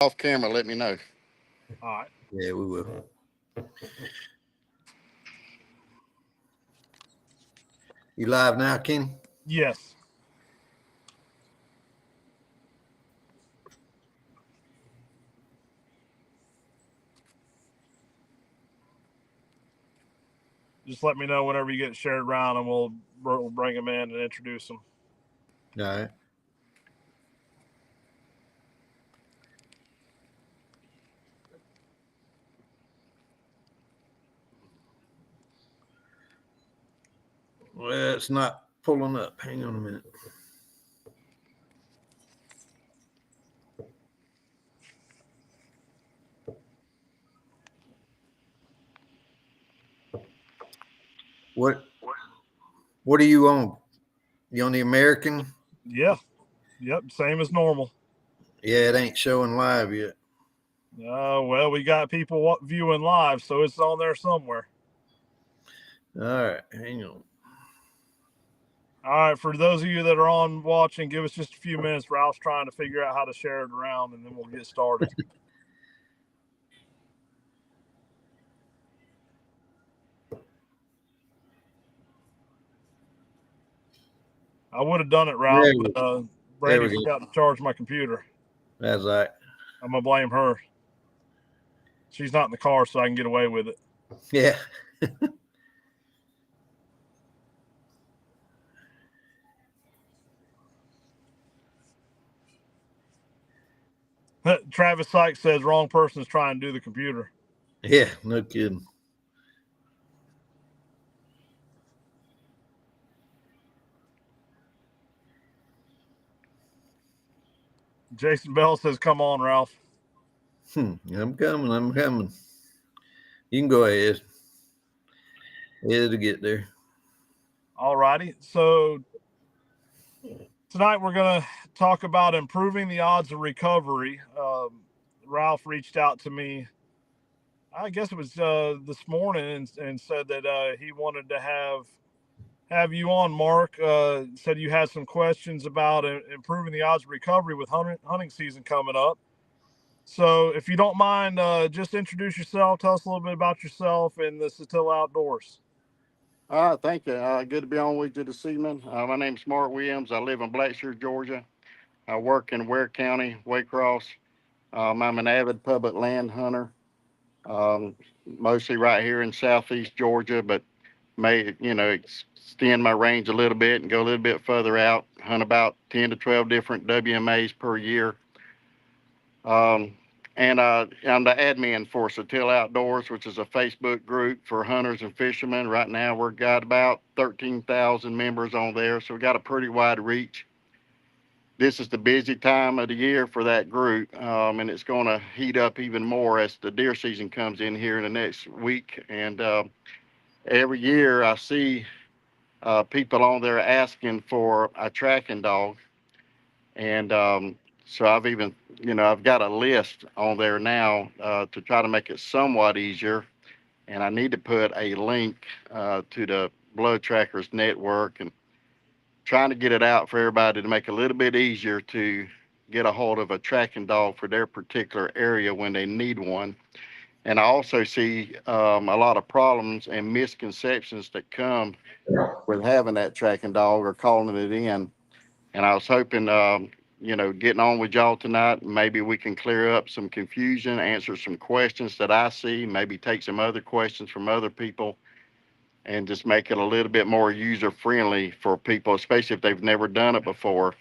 off camera, let me know. All right. Yeah, we will. You live now, Kenny? Yes. Just let me know whenever you get shared around, and we'll bring them in and introduce them. All right. Well, it's not pulling up. Hang on a minute. What are you on? You on the American? Yeah. Yep. Same as normal. Yeah, it ain't showing live yet. Well, we got people viewing live, so it's on there somewhere. All right, hang on. All right, for those of you that are on watching, give us just a few minutes. Ralph's trying to figure out how to share it around, and then we'll get started. I would have done it, Ralph, but Brandy forgot to charge my computer. That's right. I'm going to blame her. She's not in the car, so I can get away with it. Yeah. Travis Sykes says wrong person's trying to do the computer. Yeah, no kidding. Jason Bell says, come on, Ralph. I'm coming. You can go ahead. It'll get there. All righty. So tonight we're going to talk about improving the odds of recovery. Ralph reached out to me, I guess it was this morning, and said that he wanted to have you on, Mark. Said you had some questions about improving the odds of recovery with hunting season coming up. So if you don't mind, just introduce yourself. Tell us a little bit about yourself and the Satilla Outdoors. All right, thank you. Good to be on with you this evening. My name's Mark Williams. I live in Blackshear, Georgia. I work in Ware County, Waycross. I'm an avid public land hunter, mostly right here in southeast Georgia, but may extend my range a little bit and go a little bit further out. Hunt about 10 to 12 different WMAs per year. And I'm the admin for Satilla Outdoors, which is a Facebook group for hunters and fishermen. Right now, we've got about 13,000 members on there, so we got a pretty wide reach. This is the busy time of the year for that group, and it's going to heat up even more as the deer season comes in here in the next week. And every year, I see people on there asking for a tracking dog, and so I've got a list on there now to try to make it somewhat easier. And I need to put a link to the Blood Trackers Network and trying to get it out for everybody to make it a little bit easier to get a hold of a tracking dog for their particular area when they need one. And I also see a lot of problems and misconceptions that come with having that tracking dog or calling it in. And I was hoping getting on with y'all tonight, maybe we can clear up some confusion, answer some questions that I see, maybe take some other questions from other people, and just make it a little bit more user-friendly for people, especially if they've never done it before,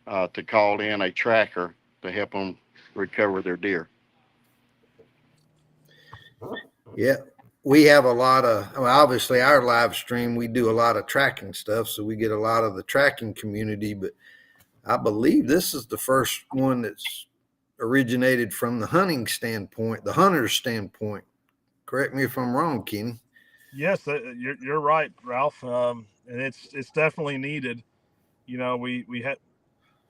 to call in a tracker to help them recover their deer. Yeah. We have a lot of, obviously our live stream, we do a lot of tracking stuff. So we get a lot of the tracking community, but I believe this is the first one that's originated from the hunting standpoint, the hunter's standpoint. Correct me if I'm wrong, Kenny. Yes, you're right, Ralph. And it's definitely needed. We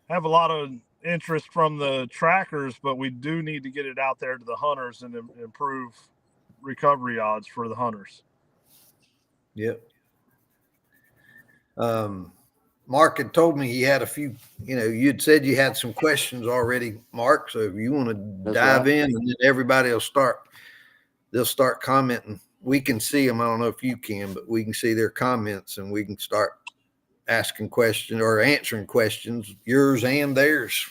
have a lot of interest from the trackers, but we do need to get it out there to the hunters and improve recovery odds for the hunters. Yep. Mark had told me he had a few, you'd said you had some questions already, Mark. So if you want to dive right. in, and then everybody they'll start commenting. We can see them. I don't know if you can, but we can see their comments and we can start asking questions or answering questions, yours and theirs.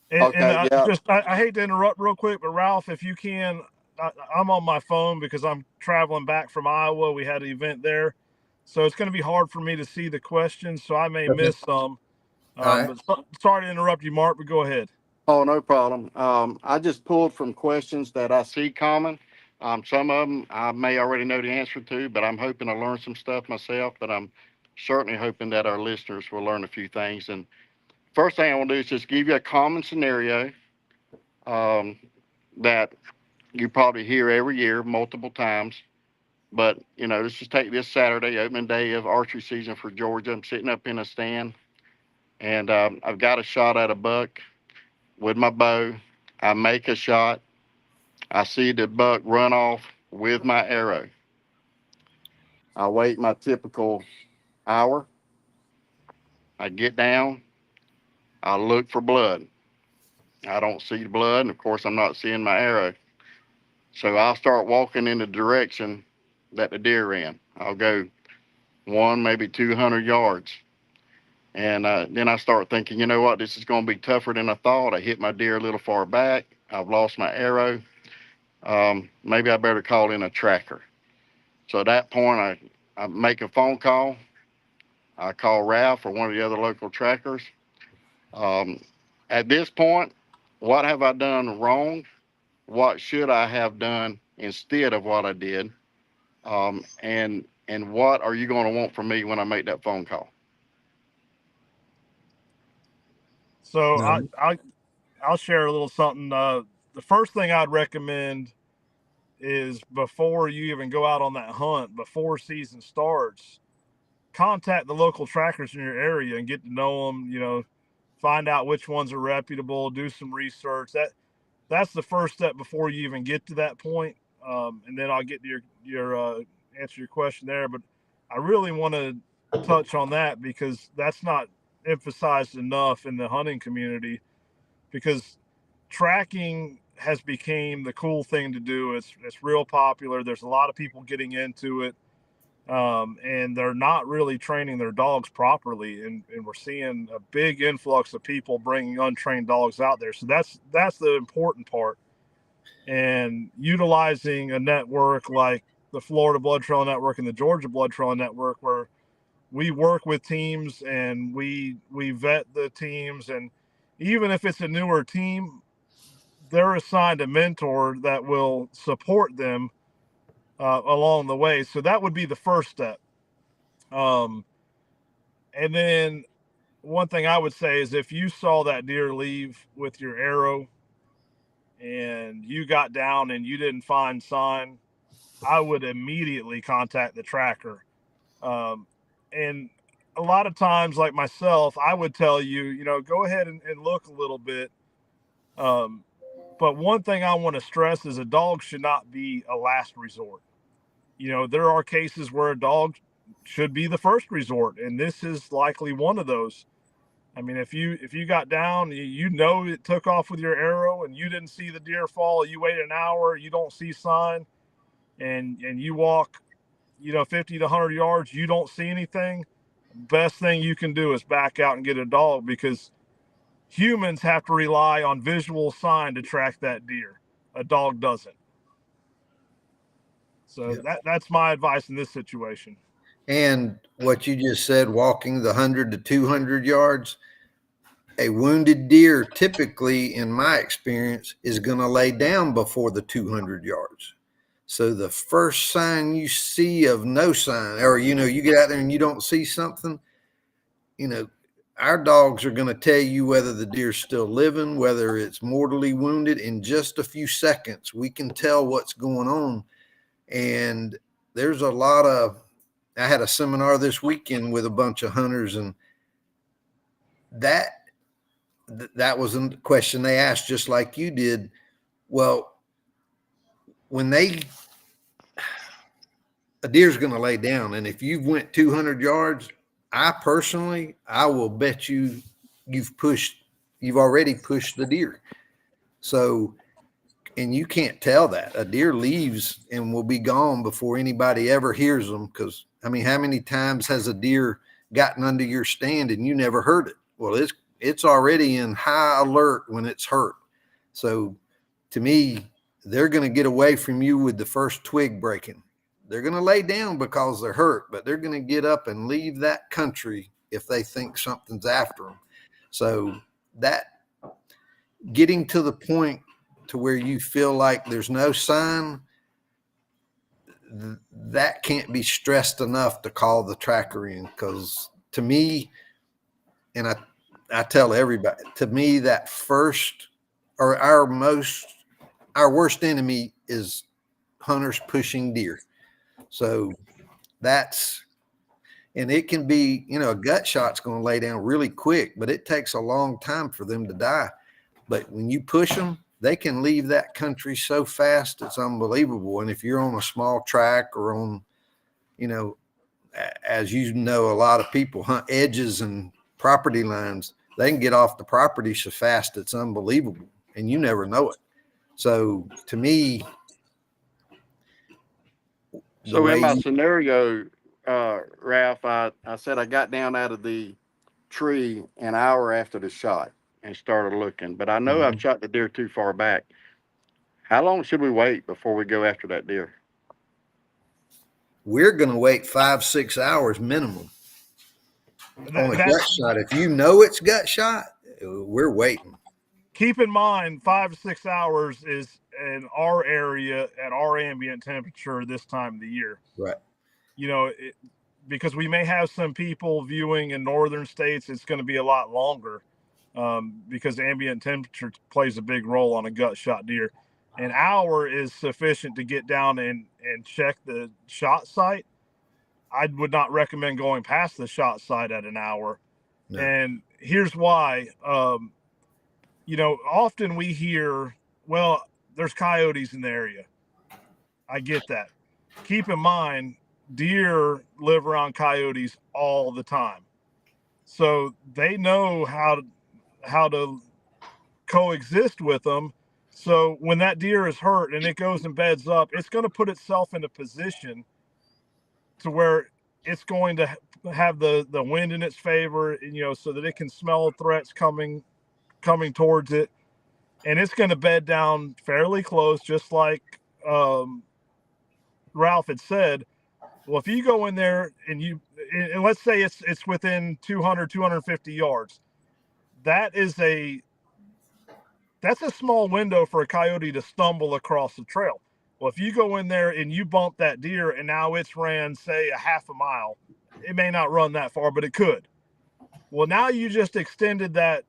And Okay, yeah. I hate to interrupt real quick, but Ralph, if you can, I'm on my phone because I'm traveling back from Iowa. We had an event there, so it's going to be hard for me to see the questions, so I may Okay. miss some. All right. But sorry to interrupt you, Mark, but go ahead. Oh, no problem. I just pulled from questions that I see common. Some of them I may already know the answer to, but I'm hoping to learn some stuff myself. But I'm certainly hoping that our listeners will learn a few things. And first thing I want to do is just give you a common scenario um, that you probably hear every year, multiple times. But let's just take this Saturday, opening day of archery season for Georgia. I'm sitting up in a stand, and I've got a shot at a buck with my bow. I make a shot. I see the buck run off with my arrow. I wait my typical hour. I get down. I look for blood. I don't see the blood, and of course, I'm not seeing my arrow. So I'll start walking in the direction that the deer ran. I'll go one, maybe 200 yards. And then I start thinking, you know what, this is going to be tougher than I thought. I hit my deer a little far back. I've lost my arrow. Maybe I better call in a tracker. So at that point, I make a phone call. I call Ralph or one of the other local trackers. Um, at this point, what have I done wrong? What should I have done instead of what I did? And what are you going to want from me when I make that phone call? So No. I'll share a little something. The first thing I'd recommend is before you even go out on that hunt, before season starts, contact the local trackers in your area and get to know them. Find out which ones are reputable. Do some research. That's the first step before you even get to that point. And then I'll get to your answer your question there. But I really want to touch on that because that's not emphasized enough in the hunting community, because tracking has become the cool thing to do. It's real popular. There's a lot of people getting into it, and they're not really training their dogs properly. And we're seeing a big influx of people bringing untrained dogs out there. So that's the important part. And utilizing a network like the Florida Blood Trail Network and the Georgia Blood Trail Network, where we work with teams and we vet the teams, and even if it's a newer team, they're assigned a mentor that will support them along the way. So that would be the first step. Um, and then one thing I would say is if you saw that deer leave with your arrow and you got down and you didn't find sign, I would immediately contact the tracker. And a lot of times, like myself, I would tell you, go ahead and look a little bit. Um, but one thing I want to stress is a dog should not be a last resort. There are cases where a dog should be the first resort, and this is likely one of those. I mean, if you got down, it took off with your arrow, and you didn't see the deer fall. You wait an hour, you don't see sign, and you walk, 50 to 100 yards, you don't see anything. Best thing you can do is back out and get a dog, because humans have to rely on visual sign to track that deer. A dog doesn't. So Yeah. that's my advice in this situation. And what you just said, walking the 100 to 200 yards, a wounded deer typically, in my experience, is going to lay down before the 200 yards. So the first sign you see of no sign, or, you get out there and you don't see something, our dogs are going to tell you whether the deer's still living, whether it's mortally wounded. In just a few seconds, we can tell what's going on. And there's I had a seminar this weekend with a bunch of hunters, and that was a question they asked, just like you did. Well, when a deer's going to lay down, and if you went 200 yards, I personally, I will bet you've already pushed the deer. So, and you can't tell that. A deer leaves and will be gone before anybody ever hears them. Because, I mean, how many times has a deer gotten under your stand and you never heard it? Well, it's already in high alert when it's hurt. So to me, they're going to get away from you with the first twig breaking. They're going to lay down because they're hurt, but they're going to get up and leave that country if they think something's after them. So that getting to the point to where you feel like there's no sign, that can't be stressed enough to call the tracker in. Because to me, and I tell everybody, to me, that first or our worst enemy is hunters pushing deer. So and it can be, a gut shot's going to lay down really quick, but it takes a long time for them to die. But when you push them, they can leave that country so fast, it's unbelievable. And if you're on a small track or on, as you know, a lot of people hunt edges and property lines, they can get off the property so fast, it's unbelievable. And you never know it. So to me, so in my scenario, Ralph, I said I got down out of the tree an hour after the shot and started looking, but I know I've shot the deer too far back. How long should we wait before we go after that deer? We're going to wait 5-6 hours minimum on a gut shot. If you know it's gut shot, we're waiting. Keep in mind, 5 to 6 hours is in our area at our ambient temperature this time of the year. Right. Because we may have some people viewing in northern states, it's going to be a lot longer because ambient temperature plays a big role on a gut shot deer. An hour is sufficient to get down and check the shot site. I would not recommend going past the shot site at an hour. No. And here's why. Often we hear, well, there's coyotes in the area. I get that. Keep in mind, deer live around coyotes all the time. So they know how to coexist with them. So when that deer is hurt and it goes and beds up, it's going to put itself in a position to where it's going to have the wind in its favor, so that it can smell threats coming towards it. And it's going to bed down fairly close, just like Ralph had said. Well, if you go in there and let's say it's within 200, 250 yards, that's a small window for a coyote to stumble across the trail. Well, if you go in there and you bump that deer and now it's ran, say, a half a mile, it may not run that far, but it could. Well, now you just extended that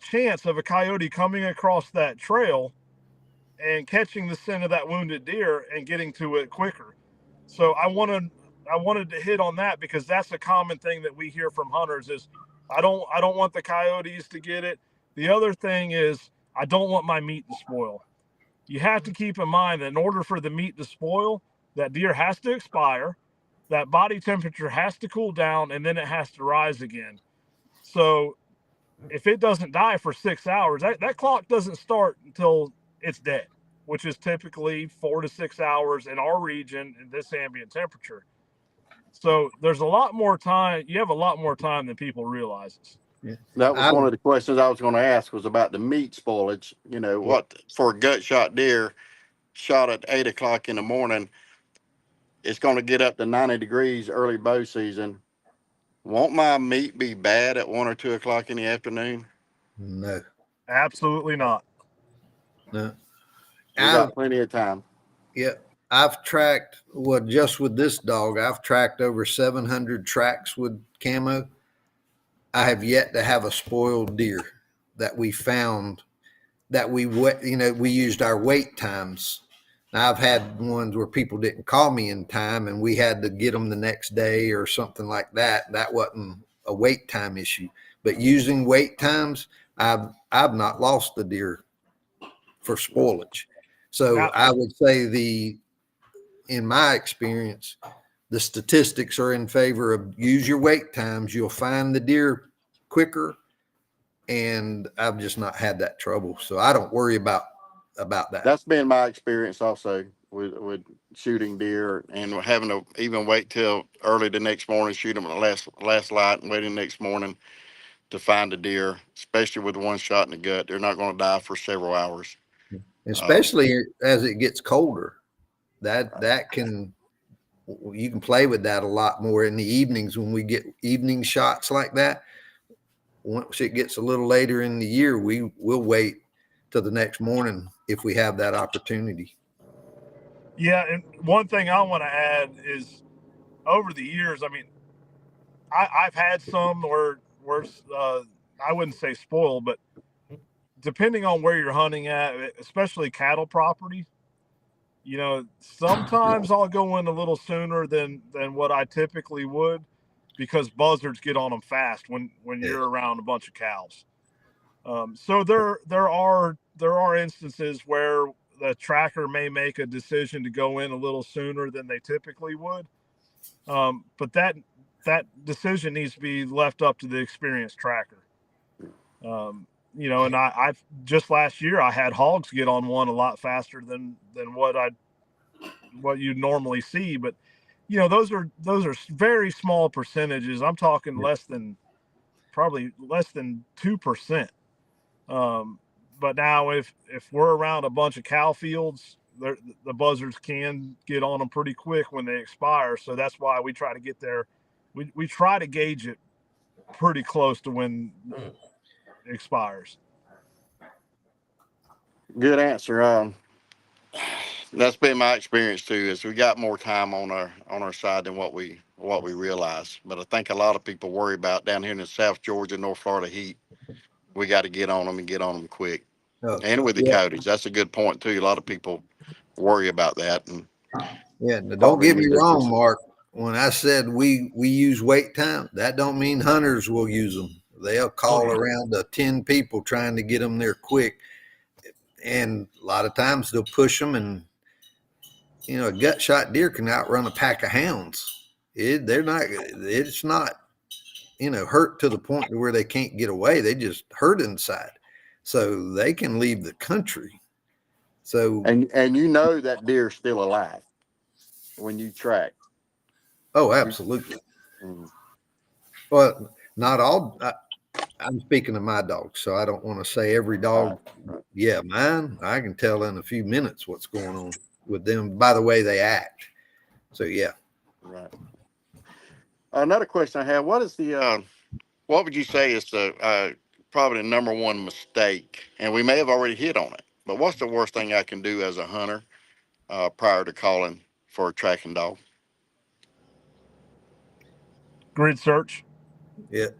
chance of a coyote coming across that trail and catching the scent of that wounded deer and getting to it quicker. So I wanted to hit on that because that's a common thing that we hear from hunters is I don't want the coyotes to get it. The other thing is I don't want my meat to spoil. You have to keep in mind that in order for the meat to spoil, that deer has to expire, that body temperature has to cool down, and then it has to rise again. So if it doesn't die for 6 hours, that clock doesn't start until it's dead, which is typically 4 to 6 hours in our region in this ambient temperature. So there's a lot more time. You have a lot more time than people realize. Yeah. That was one of the questions I was going to ask was about the meat spoilage. What for a gut shot deer shot at 8 o'clock in the morning, it's going to get up to 90 degrees early bow season. Won't my meat be bad at 1 or 2 o'clock in the afternoon? No, absolutely not. No, we got plenty of time. Yeah, I've tracked just with this dog. I've tracked over 700 tracks with camo. I have yet to have a spoiled deer that we found that we used our wait times. Now, I've had ones where people didn't call me in time and we had to get them the next day or something like that. That wasn't a wait time issue, but using wait times, I've not lost the deer for spoilage. So I would say in my experience, the statistics are in favor of use your wait times. You'll find the deer quicker. And I've just not had that trouble. So I don't worry about that. That's been my experience also with shooting deer and having to even wait till early the next morning, shoot them at the last light and waiting the next morning to find a deer, especially with one shot in the gut. They're not going to die for several hours. Especially as it gets colder. That can, you can play with that a lot more in the evenings when we get evening shots like that. Once it gets a little later in the year, we'll wait till the next morning if we have that opportunity. Yeah, and one thing I want to add is over the years, I mean, I've had some where I wouldn't say spoiled, but depending on where you're hunting at, especially cattle property, you know, sometimes I'll go in a little sooner than what I typically would, because buzzards get on them fast when you're around a bunch of cows. So there are instances where the tracker may make a decision to go in a little sooner than they typically would, but that decision needs to be left up to the experienced tracker. You know, and I've just last year I had hogs get on one a lot faster than what you'd normally see, but you know, those are very small percentages. I'm talking probably less than 2%. But now if we're around a bunch of cow fields, the buzzards can get on them pretty quick when they expire. So that's why we try to get there. We try to gauge it pretty close to when it expires. Good answer. That's been my experience too. Is we got more time on our side than what we realize. But I think a lot of people worry about down here in the South Georgia, North Florida heat. We got to get on them and get on them quick. And with the coyotes, that's a good point too. A lot of people worry about that. And don't get me wrong, Mark. When I said we use wait time, that don't mean hunters will use them. They'll call around 10 people trying to get them there quick. And a lot of times they'll push them, and you know, a gut shot deer can outrun a pack of hounds. It's not, you know, hurt to the point to where they can't get away. They just hurt inside. So they can leave the country. So and you know that deer's still alive when you track. Oh, absolutely. Mm-hmm. Well, not all. I'm speaking of my dogs, so I don't want to say every dog. Right. Yeah, mine, I can tell in a few minutes what's going on with them by the way they act. So yeah. Right. Another question I have: what is what would you say is the probably the number one mistake? And we may have already hit on it, but what's the worst thing I can do as a hunter prior to calling for a tracking dog? Grid search. Yeah.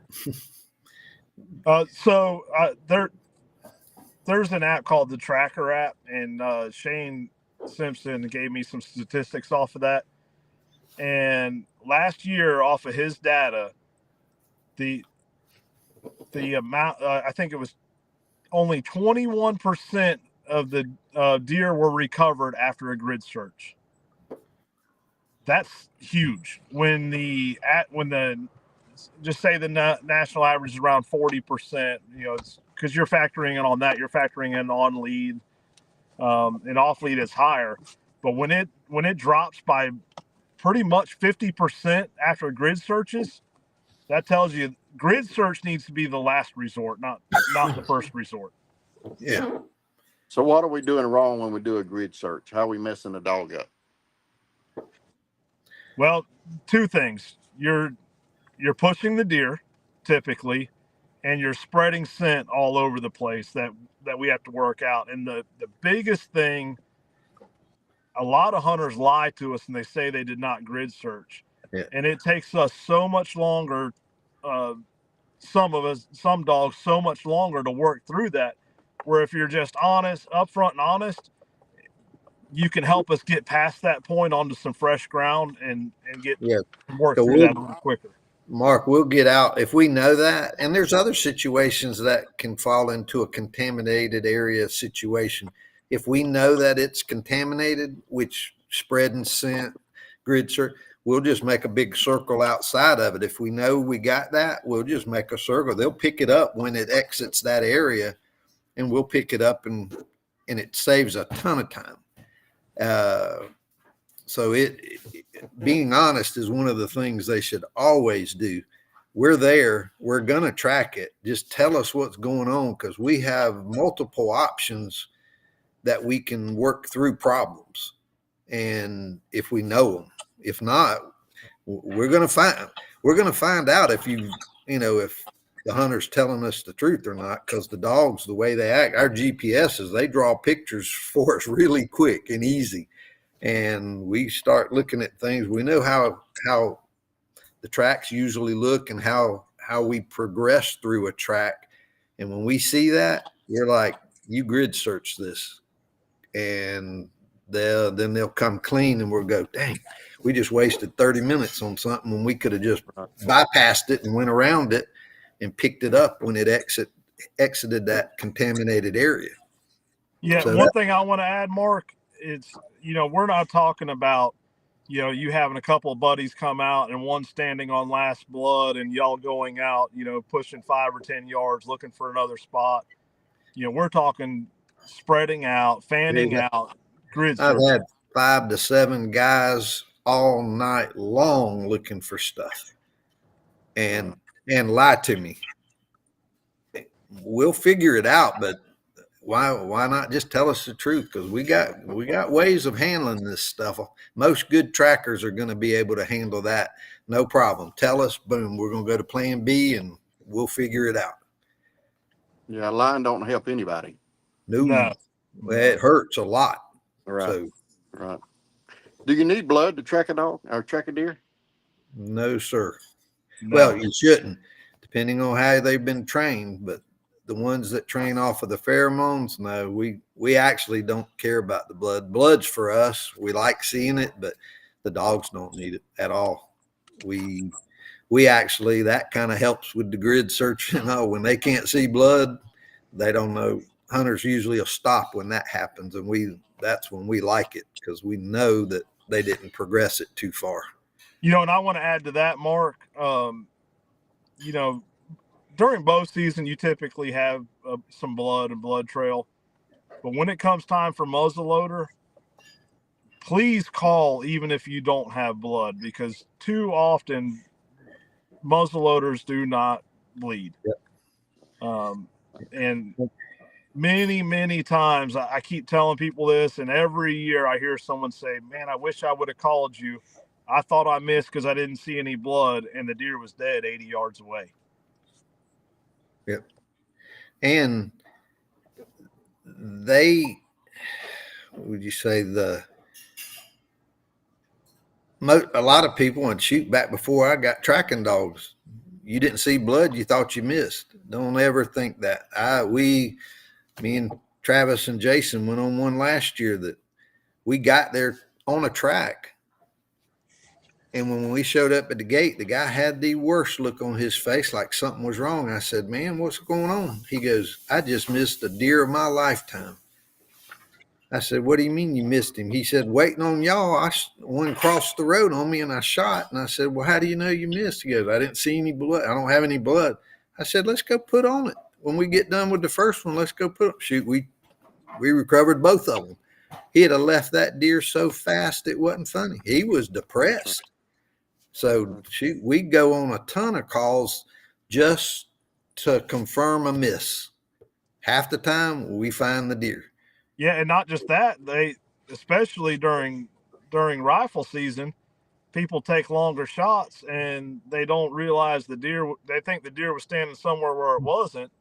There's an app called the Tracker app, and Shane Simpson gave me some statistics off of that. And last year, off of his data, the amount, I think it was only 21% of the deer were recovered after a grid search. That's huge. When just say the national average is around 40%, you know, it's because you're factoring in on that. You're factoring in on lead, and off lead is higher. But when it drops by pretty much 50% after grid searches, that tells you grid search needs to be the last resort, not the first resort. Yeah. So what are we doing wrong when we do a grid search? How are we messing the dog up? Well, two things. You're pushing the deer typically, and you're spreading scent all over the place that we have to work out. And the biggest thing, a lot of hunters lie to us and they say they did not grid search. Yeah. And it takes us so much longer, some dogs so much longer to work through that, where if you're just honest, upfront and honest, you can help us get past that point onto some fresh ground and work through that a little quicker. Mark, we'll get out if we know that. And there's other situations that can fall into a contaminated area situation. If we know that it's contaminated, which spreading scent, grid search, we'll just make a big circle outside of it. If we know we got that, we'll just make a circle. They'll pick it up when it exits that area, and we'll pick it up, and it saves a ton of time. So being honest is one of the things they should always do. We're there. We're going to track it. Just tell us what's going on, because we have multiple options that we can work through problems. And if we know them, if not, we're going to find out if if the hunter's telling us the truth or not, because the dogs, the way they act, our GPSs, they draw pictures for us really quick and easy. And we start looking at things. We know how the tracks usually look and how we progress through a track. And when we see that, we're like, you grid search this. And then they'll come clean, and we'll go, dang, we just wasted 30 minutes on something when we could have just bypassed it and went around it and picked it up when it exited that contaminated area. Yeah. So one thing I want to add, Mark, is, we're not talking about, you having a couple of buddies come out and one standing on last blood and y'all going out, pushing 5 or 10 yards, looking for another spot. We're talking spreading out, fanning out, grid I've searching. had 5 to 7 guys all night long looking for stuff and lie to me. We'll figure it out, but why not just tell us the truth? Because we got ways of handling this stuff. Most good trackers are going to be able to handle that, no problem. Tell us, boom, we're going to go to plan B and we'll figure it out. Yeah, lying don't help anybody. No. It hurts a lot. Right. So, right. Do you need blood to track a dog or track a deer? No, sir. No. Well, you shouldn't, depending on how they've been trained. But the ones that train off of the pheromones, no, we actually don't care about the blood. Blood's for us. We like seeing it, but the dogs don't need it at all. We actually, that kind of helps with the grid search. When they can't see blood, they don't know. Hunters usually will stop when that happens, and that's when we like it, because we know that they didn't progress it too far. And I want to add to that, Mark. During bow season, you typically have some blood and blood trail, but when it comes time for muzzleloader, please call even if you don't have blood, because too often muzzleloaders do not bleed. Yep. And many times I keep telling people this, and every year I hear someone say, man, I wish I would have called you. I thought I missed because I didn't see any blood, and the deer was dead 80 yards away. Yep. And would you say a lot of people would shoot back before I got tracking dogs. You didn't see blood, you thought you missed. Don't ever think that. Me and Travis and Jason went on one last year that we got there on a track. And when we showed up at the gate, the guy had the worst look on his face, like something was wrong. I said, man, what's going on? He goes, I just missed a deer of my lifetime. I said, what do you mean you missed him? He said, waiting on y'all. One crossed the road on me and I shot. And I said, well, how do you know you missed? He goes, I didn't see any blood. I don't have any blood. I said, let's go put on it. When we get done with the first one, let's go put it. Shoot, we recovered both of them. He had left that deer so fast it wasn't funny. He was depressed. So we go on a ton of calls just to confirm a miss. Half the time we find the deer. Yeah, and not just that, especially during rifle season, people take longer shots and they don't realize they think the deer was standing somewhere where it wasn't,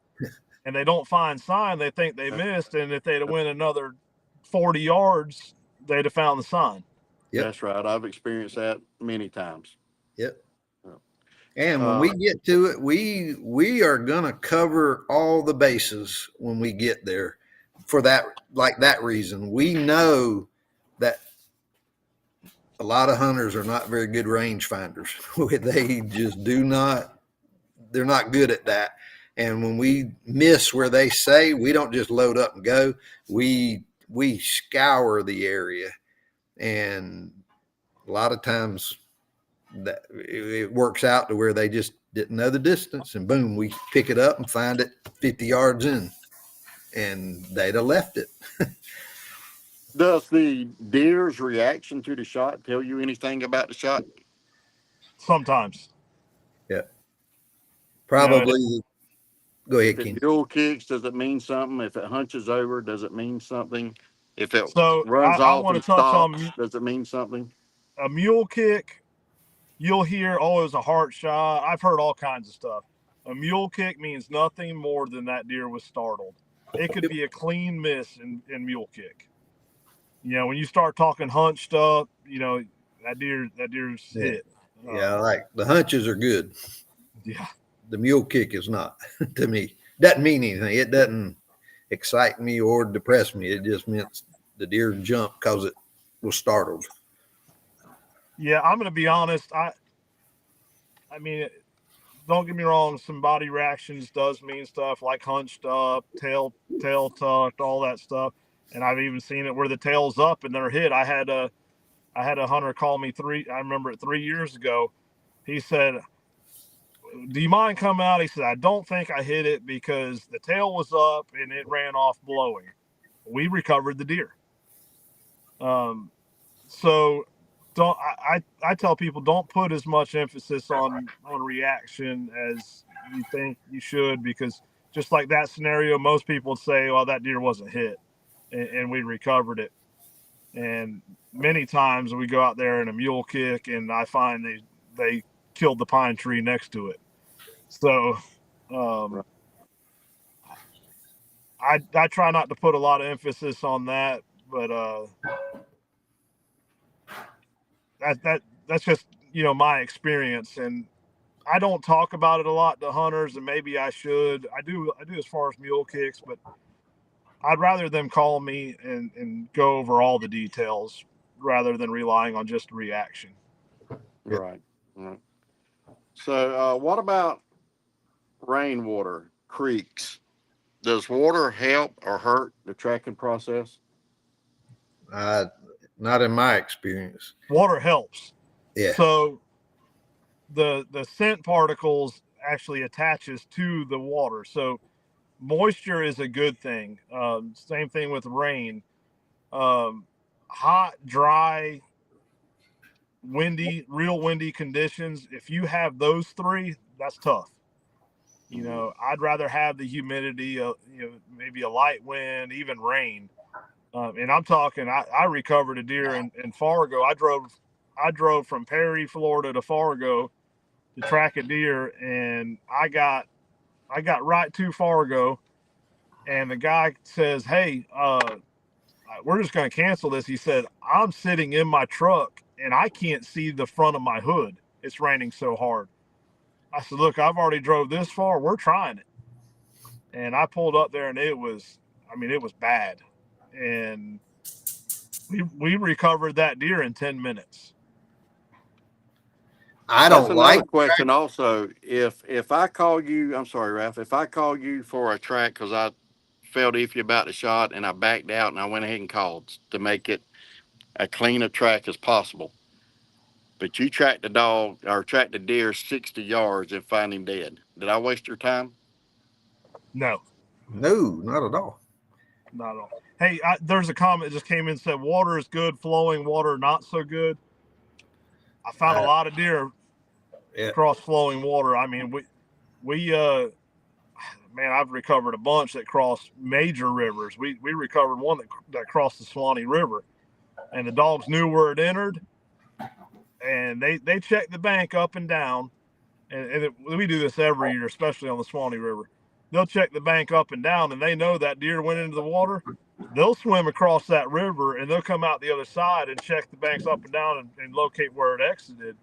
and they don't find sign. They think they missed, and if they'd have went another 40 yards, they'd have found the sign. Yep. That's right. I've experienced that many times. Yep. And when we get to it, we are going to cover all the bases when we get there for that reason. We know that a lot of hunters are not very good range finders. They just they're not good at that. And when we miss where they say, we don't just load up and go. We scour the area. And a lot of times that it works out to where they just didn't know the distance, and boom, we pick it up and find it 50 yards in, and they'd have left it. Does the deer's reaction to the shot tell you anything about the shot? Sometimes. Yeah. You know, Probably. Go ahead, If it Ken. dual kicks, does it mean something? If it hunches over, does it mean something? If it so runs I off want and to touch stops, on does it mean something? a mule kick. You'll hear, oh, it was a heart shot. I've heard all kinds of stuff. A mule kick means nothing more than that deer was startled. It could be a clean miss in mule kick. You know, when you start talking hunched up, you know, that deer's Yeah. hit. Yeah, like the hunches are good. Yeah. The mule kick is not to me. Doesn't mean anything. It doesn't excite me or depress me. It just meant the deer jumped because it was startled. Yeah, I'm gonna be honest. I mean, don't get me wrong. Some body reactions does mean stuff like hunched up, tail tucked, all that stuff. And I've even seen it where the tail's up and they're hit. I had a hunter call me I remember it 3 years ago. He said, do you mind coming out? He said, I don't think I hit it because the tail was up and it ran off blowing. We recovered the deer. So don't I tell people don't put as much emphasis on reaction as you think you should, because just like that scenario, most people would say, well, that deer wasn't hit and we recovered it. And many times we go out there in a mule kick and I find they killed the pine tree next to it. So Right. I try not to put a lot of emphasis on that, but that's just, you know, my experience, and I don't talk about it a lot to hunters, and maybe I should. I do as far as mule kicks, but I'd rather them call me and go over all the details rather than relying on just reaction. Yeah. Right. Right. So, what about rainwater, creeks? Does water help or hurt the tracking process? Not in my experience. Water helps. Yeah. So the scent particles actually attaches to the water. So moisture is a good thing. Same thing with rain. Hot, dry, real windy conditions. If you have those three, that's tough. You know, I'd rather have the humidity, you know, maybe a light wind, even rain. And I'm talking, I recovered a deer in Fargo. I drove from Perry, Florida to Fargo to track a deer, and I got right to Fargo, and the guy says, "Hey, we're just going to cancel this." He said, "I'm sitting in my truck and I can't see the front of my hood. It's raining so hard." I said, "Look, I've already drove this far. We're trying it." And I pulled up there and it was bad. And we recovered that deer in 10 minutes. I That's don't like another question. Also, if I call you, I'm sorry, Ralph. If I call you for a track because I felt iffy about the shot and I backed out and I went ahead and called to make it a clean a track as possible, but you tracked the dog or tracked the deer 60 yards and find him dead, did I waste your time? No, No, not at all. not at all. Hey, there's a comment that just came in and said water is good, flowing water not so good. I found a lot of deer Yeah. across flowing water. I mean, we man, I've recovered a bunch that crossed major rivers. We recovered one that crossed the Swanee River, and the dogs knew where it entered, and they checked the bank up and down, we do this every year, especially on the Swanee River. They'll check the bank up and down, and they know that deer went into the water. They'll swim across that river, and they'll come out the other side and check the banks up and down and locate where it exited.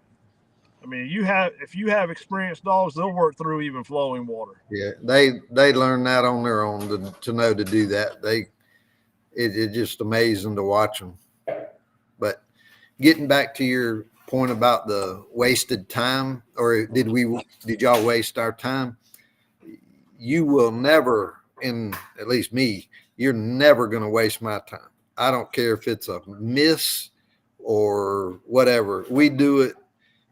I mean, if you have experienced dogs, they'll work through even flowing water. Yeah, they learn that on their own to know to do that. It's just amazing to watch them. But getting back to your point about the wasted time, or did y'all waste our time? You will never, in at least me, you're never going to waste my time. I don't care if it's a miss or whatever. We do it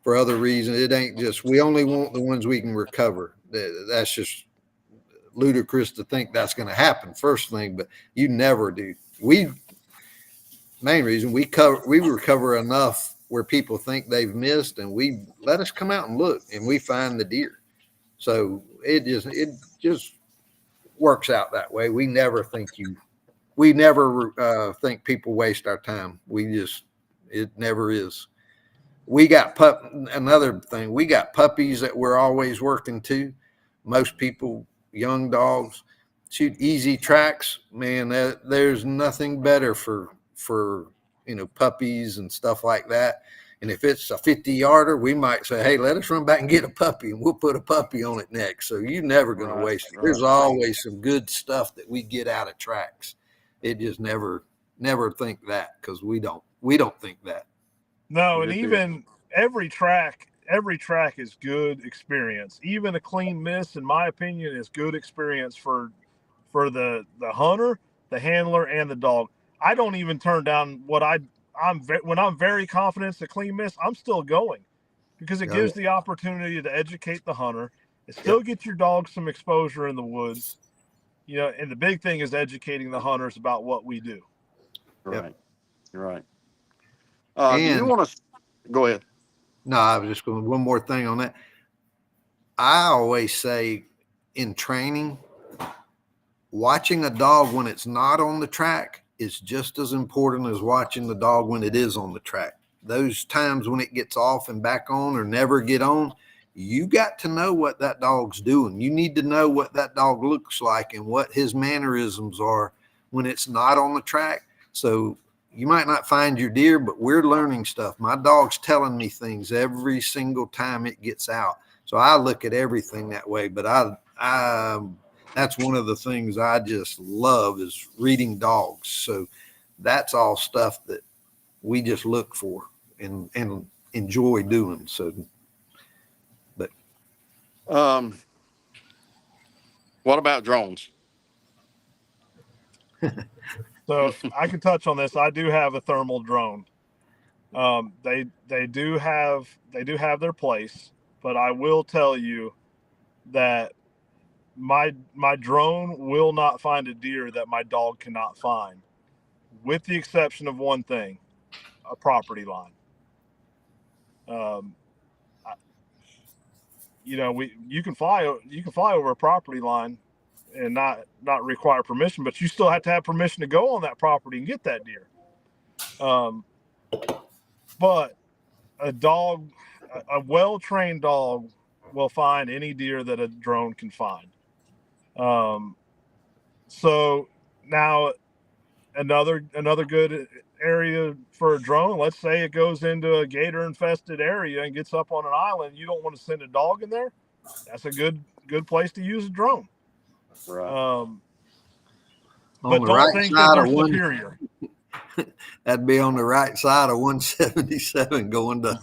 for other reasons. It ain't just, we only want the ones we can recover. That's just ludicrous to think that's going to happen first thing, but you never do. Main reason we recover enough where people think they've missed, and we let us come out and look, and we find the deer. So it just works out that way. We never think people waste our time. It never is. We got another thing. We got puppies that we're always working to. Most people, young dogs, shoot easy tracks. Man, there's nothing better for puppies and stuff like that. And if it's a 50-yarder, we might say, hey, let us run back and get a puppy, and we'll put a puppy on it next. So you're never going to waste it. Right. There's always some good stuff that we get out of tracks. It just never think that, because we don't think that. No, and even every track is good experience. Even a clean miss, in my opinion, is good experience for the hunter, the handler, and the dog. I don't even turn down when I'm very confident it's a clean miss, I'm still going, because it gives the opportunity to educate the hunter. It still gets your dog some exposure in the woods, and the big thing is educating the hunters about what we do. Right. Right. Do you want to go ahead? No, I was just going, one more thing on that. I always say in training, watching a dog when it's not on the track is just as important as watching the dog when it is on the track. Those times when it gets off and back on or never get on, you got to know what that dog's doing. You need to know what that dog looks like and what his mannerisms are when it's not on the track. So you might not find your deer, but we're learning stuff. My dog's telling me things every single time it gets out. So I look at everything that way, but that's one of the things I just love is reading dogs. So that's all stuff that we just look for and enjoy doing. So, but what about drones? So I can touch on this. I do have a thermal drone. They do have their place, but I will tell you that my drone will not find a deer that my dog cannot find, with the exception of one thing: a property line. You can fly over a property line and not require permission, but you still have to have permission to go on that property and get that deer. But a well-trained dog will find any deer that a drone can find. So now another good area for a drone, let's say it goes into a gator infested area and gets up on an island, you don't want to send a dog in there. That's a good place to use a drone. Right. But don't think that they're superior. That'd be on the right side of 177 going to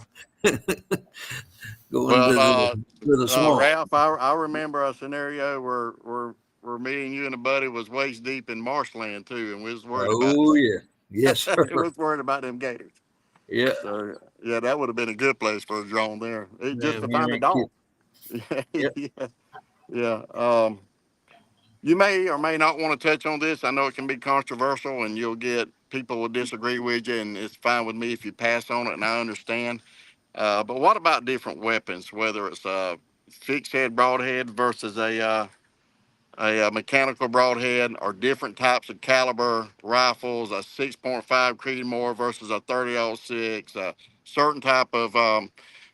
the swamp. Ralph, I remember a scenario where me and you and a buddy was waist deep in marshland too, and we was worried about. Oh yeah, yes sir. We was worried about them gators. Yeah. So yeah, that would have been a good place for a drone there. Just to find a dog. Yeah. You may or may not want to touch on this. I know it can be controversial, and you'll get people will disagree with you, and it's fine with me if you pass on it, and I understand. But what about different weapons, whether it's a fixed head broadhead versus a mechanical broadhead, or different types of caliber rifles, a 6.5 Creedmoor versus a 30-06, a certain type of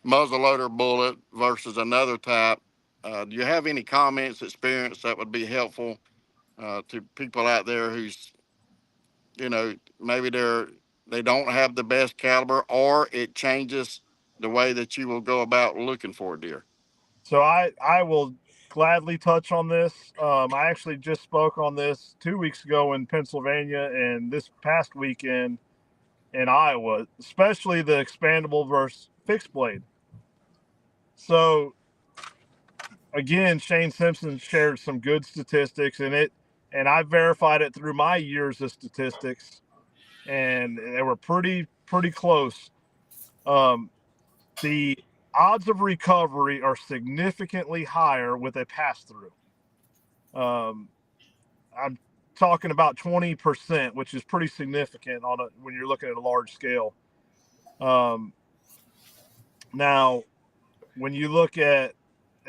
muzzleloader bullet versus another type? Do you have any comments, experience that would be helpful to people out there who's, maybe they don't have the best caliber, or it changes the way that you will go about looking for a deer? So I will gladly touch on this. I actually just spoke on this 2 weeks ago in Pennsylvania and this past weekend in Iowa, especially the expandable versus fixed blade. So again, Shane Simpson shared some good statistics in it, and I verified it through my years of statistics, and they were pretty close. The odds of recovery are significantly higher with a pass-through. I'm talking about 20%, which is pretty significant when you're looking at a large scale. Now, when you look at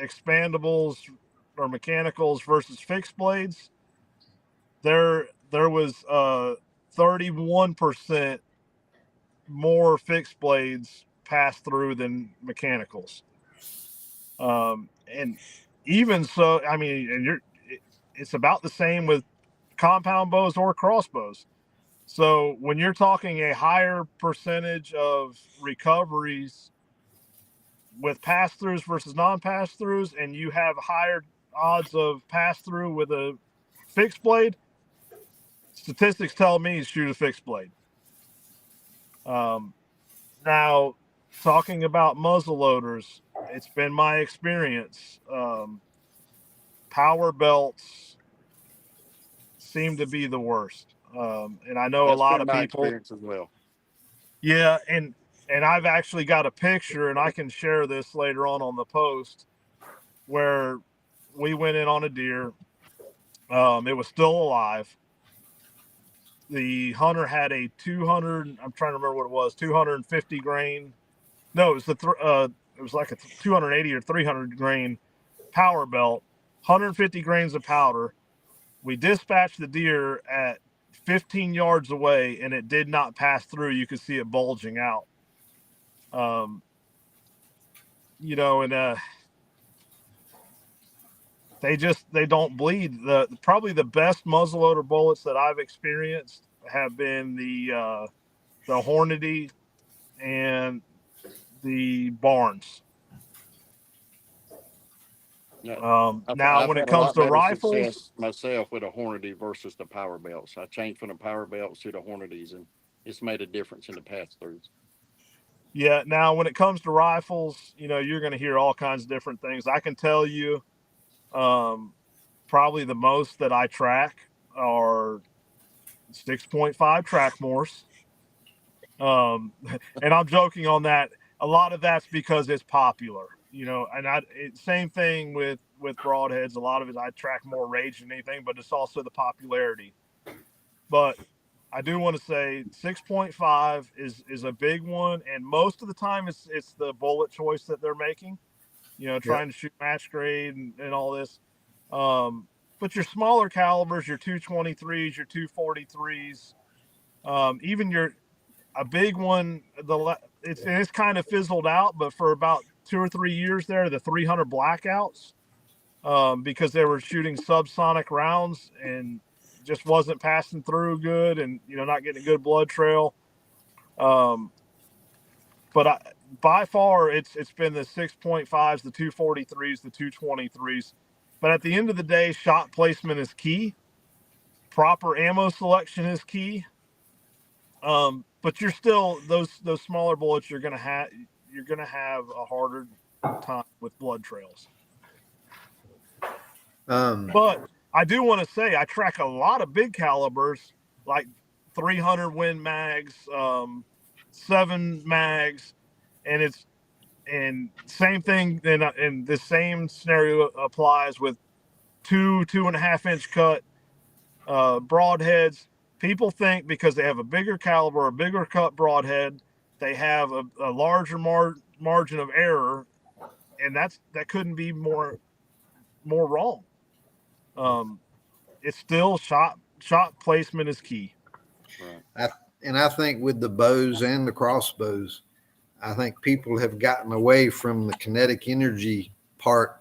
expandables or mechanicals versus fixed blades, there was 31% more fixed blades pass through than mechanicals. And even so, I mean, and it's about the same with compound bows or crossbows. So when you're talking a higher percentage of recoveries with pass-throughs versus non-pass-throughs, and you have higher odds of pass-through with a fixed blade, statistics tell me shoot a fixed blade. Now, talking about muzzle loaders, it's been my experience. Power belts seem to be the worst. And I know That's a lot been of my people. experience as well. Yeah, and I've actually got a picture, and I can share this later on the post, where we went in on a deer. It was still alive. The hunter had a 200. I'm trying to remember what it was. 250 grain. No, it was it was like a 280 or 300 grain power belt. 150 grains of powder. We dispatched the deer at 15 yards away, and it did not pass through. You could see it bulging out. You know, and they don't bleed. Probably the best muzzleloader bullets that I've experienced have been the Hornady and the Barnes. Now, I've when it had a comes lot to better rifles, success myself with a Hornady versus the power belts. I changed from the power belts to the Hornadies, and it's made a difference in the pass-throughs. yeah. Now, when it comes to rifles, you know, you're going to hear all kinds of different things. I can tell you, probably the most that I track are 6.5 Trackmores. And I'm joking on that. A lot of that's because it's popular, you know, and same thing with broadheads. A lot of it, I track more rage than anything, but it's also the popularity. But I do want to say 6.5 is a big one. And most of the time it's the bullet choice that they're making, you know, trying to shoot match grade and all this. But your smaller calibers, your 223s, your 243s, even a big one, it's kind of fizzled out, but for about 2 or 3 years there, the 300 blackouts, because they were shooting subsonic rounds and just wasn't passing through good, and you know, not getting a good blood trail. But by far, it's been the 6.5s, the 243s, the 223s. But at the end of the day, shot placement is key. Proper ammo selection is key. But you're still those smaller bullets. You're gonna have a harder time with blood trails. But I do want to say I track a lot of big calibers, like 300 Win mags, 7 mags, and same thing. And the same scenario applies with 2.5 inch cut broadheads. People think because they have a bigger caliber, a bigger cut broadhead, they have a larger margin of error, and that couldn't be more wrong. It's still shot placement is key. Right. I think with the bows and the crossbows, I think people have gotten away from the kinetic energy part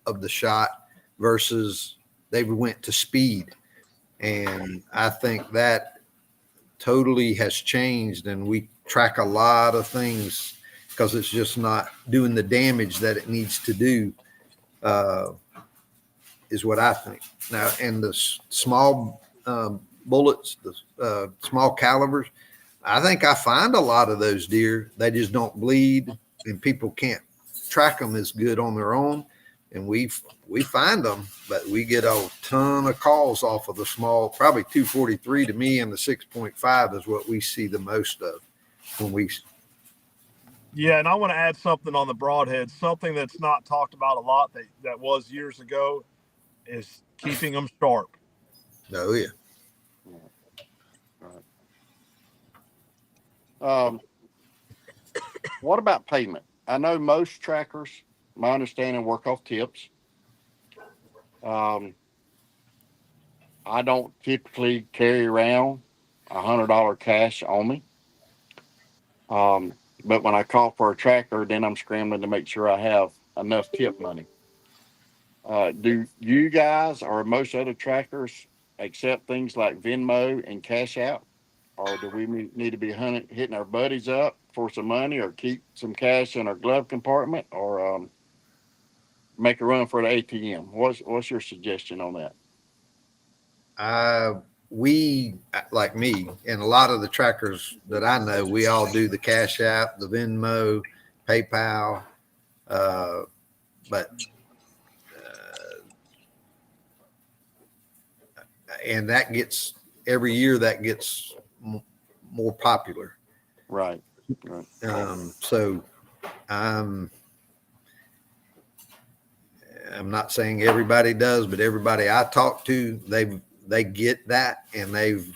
of the shot versus they went to speed. And I think that totally has changed, and we track a lot of things because it's just not doing the damage that it needs to do, is what I think. Now, and the small bullets, the small calibers, I think I find a lot of those deer. They just don't bleed, and people can't track them as good on their own. And we find them, but we get a ton of calls off of the small, probably 243 to me, and the 6.5 is what we see the most of when we Yeah, and I want to add something on the broadhead. Something that's not talked about a lot that was years ago is keeping them sharp. Oh yeah. Right. Um, what about payment? I know most trackers, my understanding, work off tips. Um, I don't typically carry around $100 cash on me. Um, but when I call for a tracker, then I'm scrambling to make sure I have enough tip money. Do you guys or most other trackers accept things like Venmo and Cash App? Or do we need to be hitting our buddies up for some money or keep some cash in our glove compartment or make a run for the ATM? What's your suggestion on that? We, like me and a lot of the trackers that I know, we all do the Cash App, the Venmo, PayPal, but and that gets every year that gets more popular. Right. Right. So I'm not saying everybody does, but everybody I talk to, they get that and they've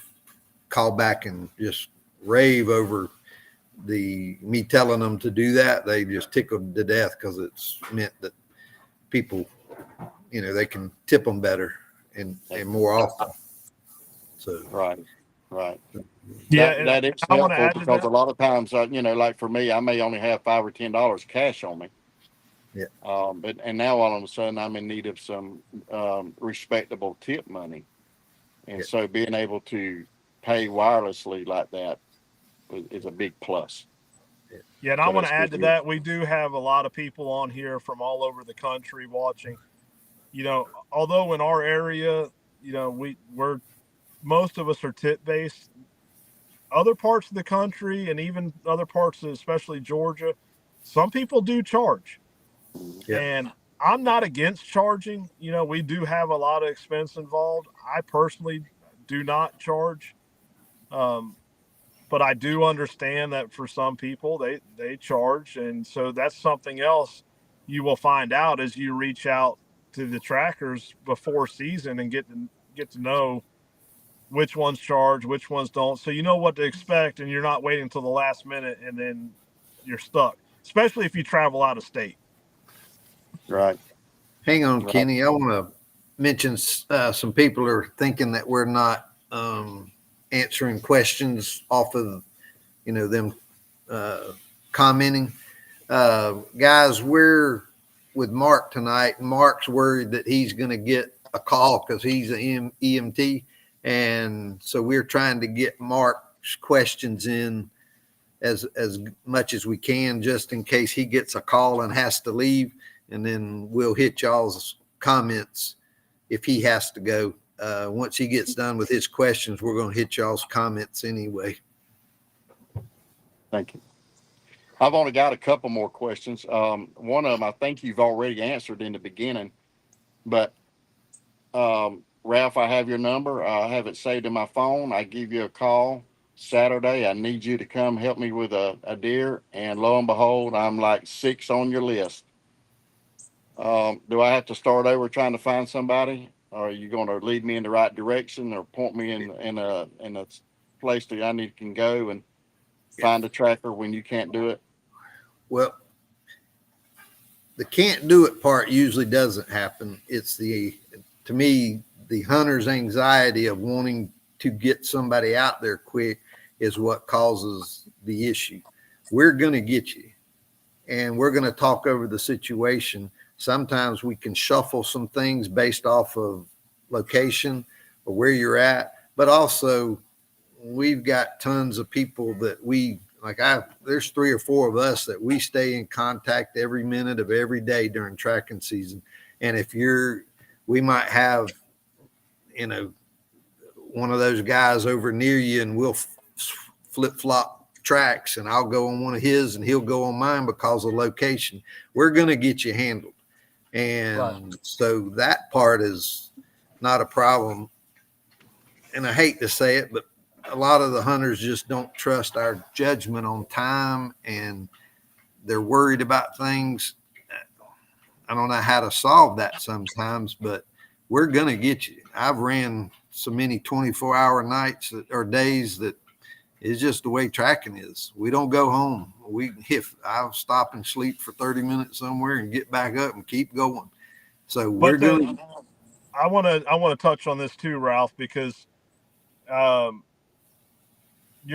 called back and just rave over me telling them to do that. They just tickled to death because it's meant that people, they can tip them better and more often. So Right. Right. Yeah, That and that is I want to helpful add to because a that. lot of times, like for me, I may only have $5 or $10 cash on me. yeah, But now all of a sudden I'm in need of some respectable tip money, and yeah, so being able to pay wirelessly like that is a big plus. yeah. Yeah, and I So want to that's good add to to hear. that. We do have a lot of people on here from all over the country watching. Although in our area, we're most of us are tip based. Other parts of the country and even other parts of especially Georgia, some people do charge. Yeah. And I'm not against charging. We do have a lot of expense involved. I personally do not charge. Um, but I do understand that for some people they charge, and so that's something else you will find out as you reach out to the trackers before season and get to know which ones charge, which ones don't, so you know what to expect, and you're not waiting until the last minute and then you're stuck. Especially if you travel out of state. Right. Hang on, Right. Kenny. I want to mention some people are thinking that we're not answering questions off of them commenting. Guys, we're with Mark tonight. Mark's worried that he's going to get a call because he's an EMT, and so we're trying to get Mark's questions in as much as we can, just in case he gets a call and has to leave, and then we'll hit y'all's comments if he has to go. Once he gets done with his questions, we're going to hit y'all's comments anyway. Thank you. I've only got a couple more questions. One of them I think you've already answered in the beginning, but Ralph, I have your number. I have it saved in my phone. I give you a call Saturday. I need you to come help me with a deer, and lo and behold, I'm like 6 on your list. Do I have to start over trying to find somebody? Or are you going to lead me in the right direction, or point me in a place that I need can go and find a tracker when you can't do it? Well, the can't do it part usually doesn't happen. It's to me, the hunter's anxiety of wanting to get somebody out there quick is what causes the issue. We're going to get you, and we're going to talk over the situation. Sometimes we can shuffle some things based off of location or where you're at, but also we've got tons of people that there's 3 or 4 of us that we stay in contact every minute of every day during tracking season. And we might have, one of those guys over near you, and we'll flip flop tracks, and I'll go on one of his and he'll go on mine because of location. We're going to get you handled. And Right. so that part is not a problem. And I hate to say it, but a lot of the hunters just don't trust our judgment on time, and they're worried about things. I don't know how to solve that sometimes, but we're going to get you. I've ran so many 24-hour nights or days that it's just the way tracking is. We don't go home. If I'll stop and sleep for 30 minutes somewhere and get back up and keep going. So we're going. I want to touch on this too, Ralph, because your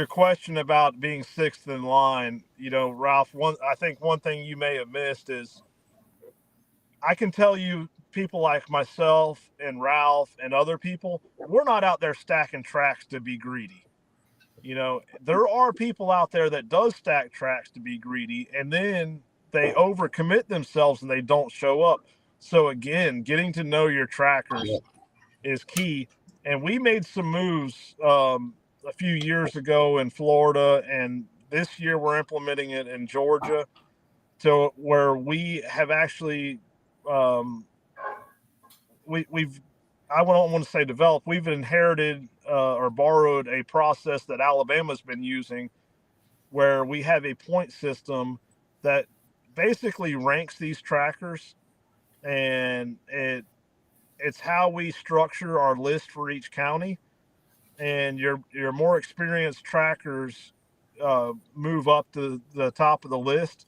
question about being sixth in line, Ralph, I think one thing you may have missed is I can tell you people like myself and Ralph and other people, we're not out there stacking tracks to be greedy. There are people out there that does stack tracks to be greedy, and then they overcommit themselves and they don't show up. So again, getting to know your trackers is key. And we made some moves a few years ago in Florida, and this year we're implementing it in Georgia, to where we have actually we've I don't want to say developed. We've inherited or borrowed a process that Alabama's been using, where we have a point system that basically ranks these trackers, and it's how we structure our list for each county. And your more experienced trackers move up to the top of the list.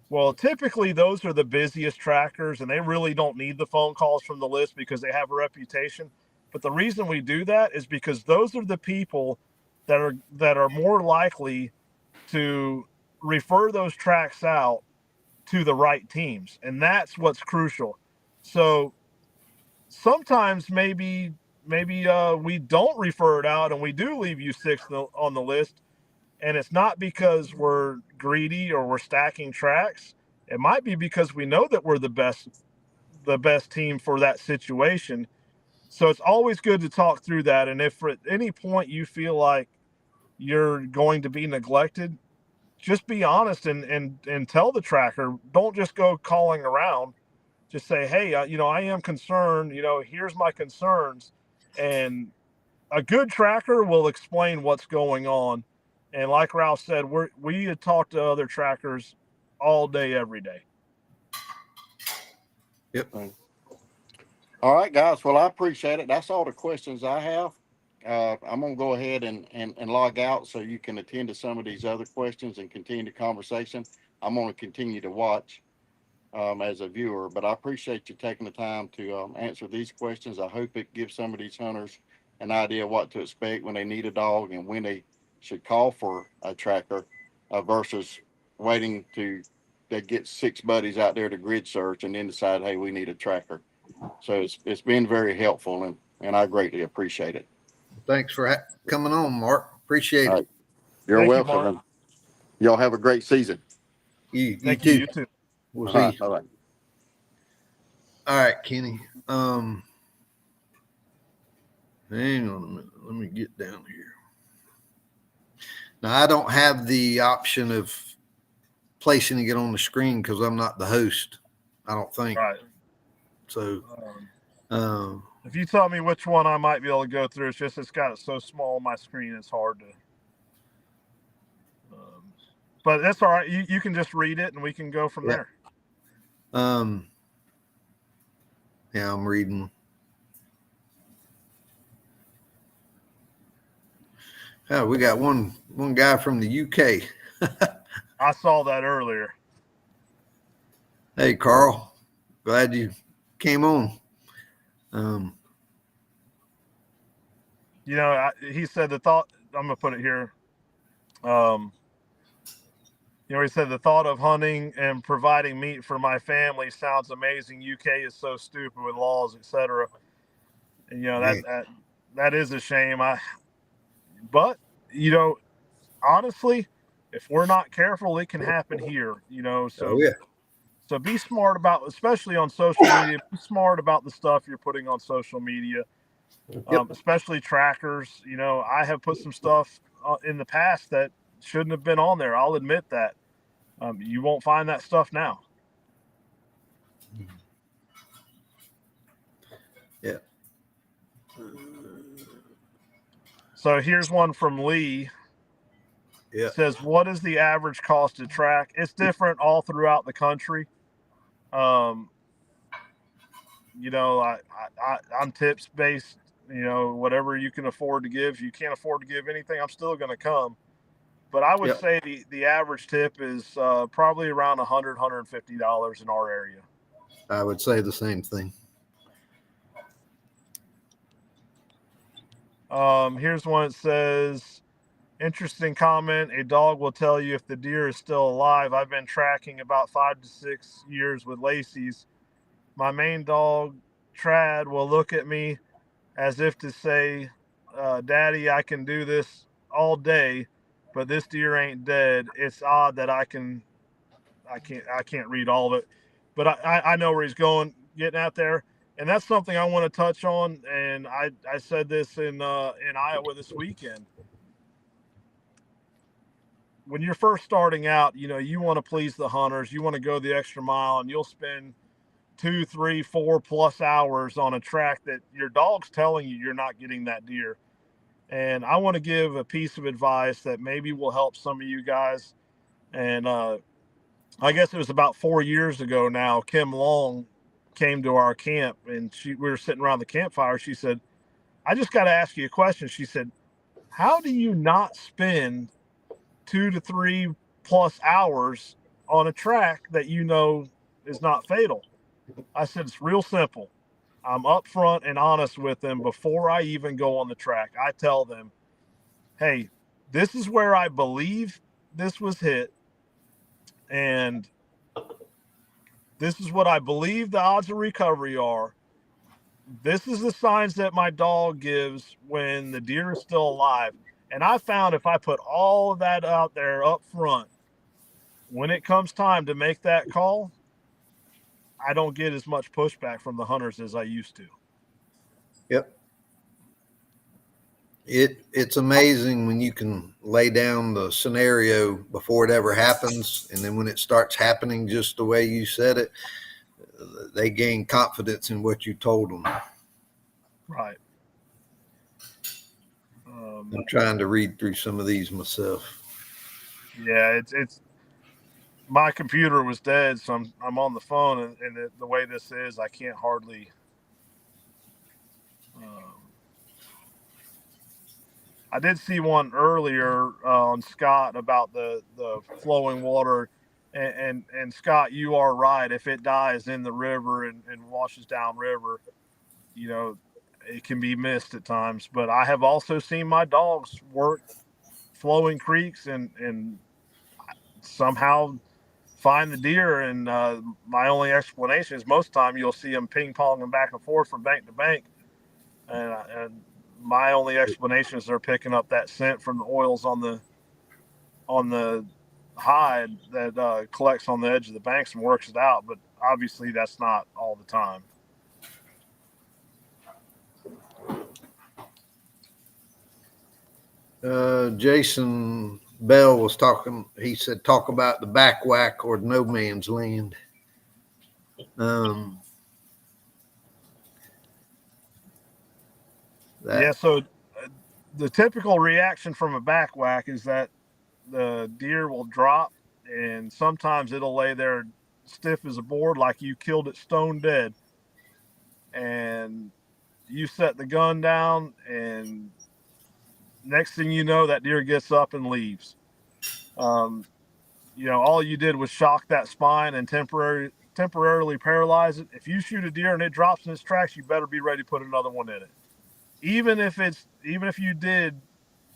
Well, typically those are the busiest trackers, and they really don't need the phone calls from the list because they have a reputation. But the reason we do that is because those are the people that are more likely to refer those tracks out to the right teams, and that's what's crucial. So sometimes maybe we don't refer it out and we do leave you sixth on the list, and it's not because we're greedy or we're stacking tracks. It might be because we know that we're the best team for that situation. So it's always good to talk through that. And if at any point you feel like you're going to be neglected, just be honest and tell the tracker. Don't just go calling around. Just say, hey, I am concerned. Here's my concerns. And a good tracker will explain what's going on. And like Ralph said, we talk to other trackers all day, every day. Yep. All right, guys. Well, I appreciate it. That's all the questions I have. I'm going to go ahead and log out so you can attend to some of these other questions and continue the conversation. I'm going to continue to watch as a viewer, but I appreciate you taking the time to answer these questions. I hope it gives some of these hunters an idea what to expect when they need a dog and when they should call for a tracker versus waiting to they get 6 buddies out there to grid search and then decide, hey, we need a tracker. So it's been very helpful, and I greatly appreciate it. Thanks for coming on, Mark. Appreciate it. You're Thank welcome. You, Mark. Y'all have a great season. You Thank too. You too. We'll see you. Bye-bye. All right, Kenny. Hang on a minute. Let me get down here. Now, I don't have the option of placing it on the screen because I'm not the host, I don't think. Right. So if you tell me which one I might be able to go through, it's got it so small on my screen, it's hard to. But that's all right. You can just read it and we can go from there. Yeah, I'm reading. Oh, we got one guy from the UK. I saw that earlier. Hey, Carl. Glad you came on. He said the thought, I'm going to put it here. He said the thought of hunting and providing meat for my family sounds amazing. UK is so stupid with laws, etc. And that is a shame. But honestly, if we're not careful, it can happen here. So be smart about, especially on social media. Be smart about the stuff you're putting on social media, especially trackers. I have put some stuff in the past that shouldn't have been on there. I'll admit that. You won't find that stuff now. Yeah. So here's one from Lee. Yeah. Says, what is the average cost to track? It's different all throughout the country. You know, I'm tips based. You know, whatever you can afford to give. If you can't afford to give anything, I'm still going to come. But I would Yep. say the average tip is probably around $150 in our area. I would say the same thing. Here's one that says, interesting comment. A dog will tell you if the deer is still alive. I've been tracking about 5 to 6 years with Lacey's. My main dog, Trad, will look at me as if to say, Daddy, I can do this all day, but this deer ain't dead. It's odd that I can't read all of it, but I know where he's going, getting out there. And that's something I want to touch on. And I said this in Iowa this weekend. When you're first starting out, you know, you want to please the hunters. You want to go the extra mile, and you'll spend 2, 3, 4+ hours on a track that your dog's telling you you're not getting that deer. And I want to give a piece of advice that maybe will help some of you guys. And I guess it was about 4 years ago now. Kim Long came to our camp, and we were sitting around the campfire. She said, I just got to ask you a question. She said, how do you not spend 2 to 3+ hours on a track that you know is not fatal? I said, it's real simple. I'm upfront and honest with them before I even go on the track. I tell them, hey, this is where I believe this was hit, and this is what I believe the odds of recovery are. This is the signs that my dog gives when the deer is still alive. And I found if I put all of that out there up front, when it comes time to make that call, I don't get as much pushback from the hunters as I used to. Yep. It's amazing when you can lay down the scenario before it ever happens, and then when it starts happening just the way you said it, they gain confidence in what you told them. Right. I'm trying to read through some of these myself. Yeah, it's my computer was dead, so I'm on the phone, and the way this is, I can't hardly. I did see one earlier on Scott about the flowing water, and Scott, you are right. If it dies in the river and washes down river, you know, it can be missed at times. But I have also seen my dogs work flowing creeks and somehow find the deer. And my only explanation is most of the time you'll see them ping ponging back and forth from bank to bank, and my only explanation is they're picking up that scent from the oils on the hide that collects on the edge of the banks and works it out. But obviously that's not all the time. Jason Bell was talking. He said, "Talk about the back whack or no man's land." Yeah. So the typical reaction from a back whack is that the deer will drop, and sometimes it'll lay there stiff as a board, like you killed it stone dead, and you set the gun down, and next thing you know, that deer gets up and leaves. You know, all you did was shock that spine and temporarily paralyze it. If you shoot a deer and it drops in its tracks, you better be ready to put another one in it. Even if you did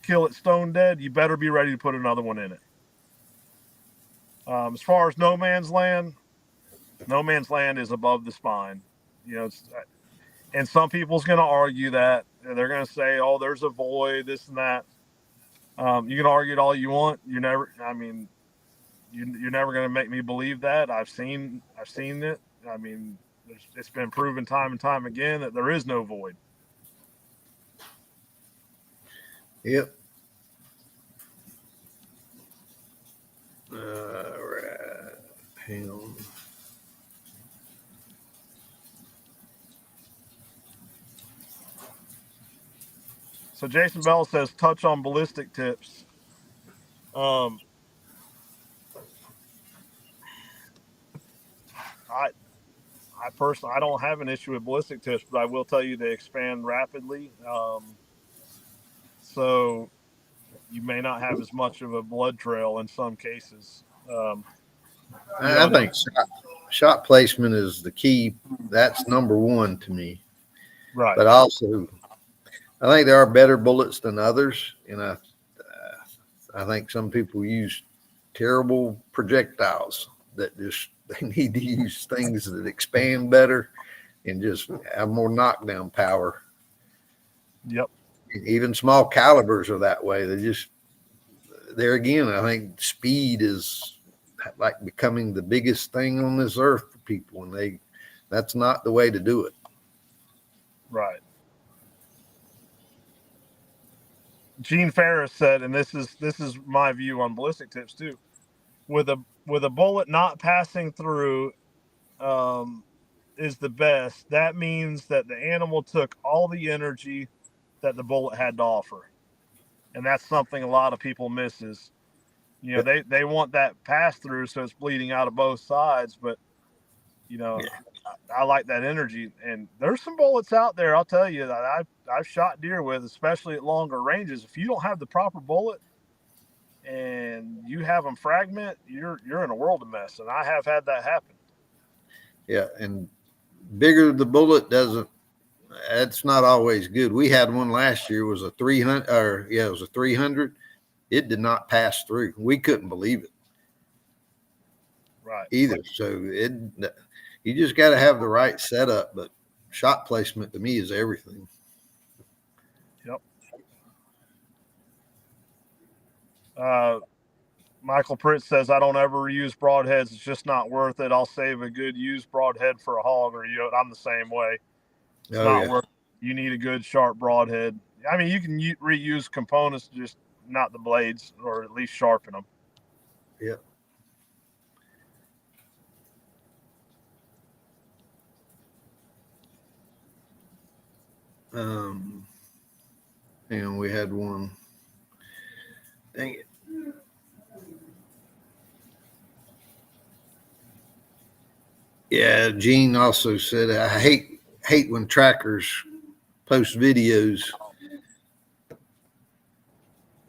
kill it stone dead, you better be ready to put another one in it. As far as no man's land is above the spine. You know, and some people's going to argue that. They're going to say, "Oh, there's a void, this and that." You can argue it all you want. You're never going to make me believe that. I've seen it. I mean, it's been proven time and time again that there is no void. Yep. All right. Hang on. So Jason Bell says, touch on ballistic tips. I personally, I don't have an issue with ballistic tips, but I will tell you they expand rapidly. So you may not have as much of a blood trail in some cases. I think shot placement is the key. That's number one to me. Right. But also, I think there are better bullets than others, and I think some people use terrible projectiles that they need to use things that expand better and just have more knockdown power. Yep. Even small calibers are that way. There again, I think speed is like becoming the biggest thing on this earth for people, and that's not the way to do it. Right. Gene Ferris said, and this is my view on ballistic tips too. With a bullet not passing through is the best. That means that the animal took all the energy that the bullet had to offer, and that's something a lot of people misses. You know, they want that pass through, so it's bleeding out of both sides. But you know, I like that energy, and there's some bullets out there. I'll tell you that I've shot deer with, especially at longer ranges. If you don't have the proper bullet and you have them fragment, you're in a world of mess. And I have had that happen. Yeah, and bigger the bullet doesn't. That's not always good. We had one last year. It was a 300, it was a 300. It did not pass through. We couldn't believe it. Right. Either. So you just got to have the right setup. But shot placement to me is everything. Yep. Michael Pritt says, I don't ever use broadheads. It's just not worth it. I'll save a good used broadhead for a hog, or I'm the same way. It's not worth it. You need a good sharp broadhead. I mean, you can reuse components, just not the blades, or at least sharpen them. Yeah. And we had one. Dang it. Yeah, Gene also said, I hate when trackers post videos.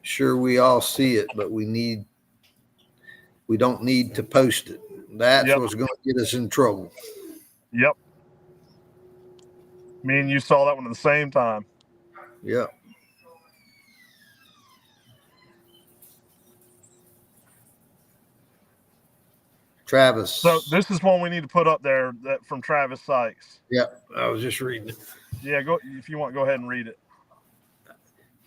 Sure, we all see it, but we don't need to post it. That's what's going to get us in trouble. Yep. Me and you saw that one at the same time. Yep. Travis. So this is one we need to put up there, that from Travis Sykes. Yep, I was just reading it. Yeah, go if you want, go ahead and read it.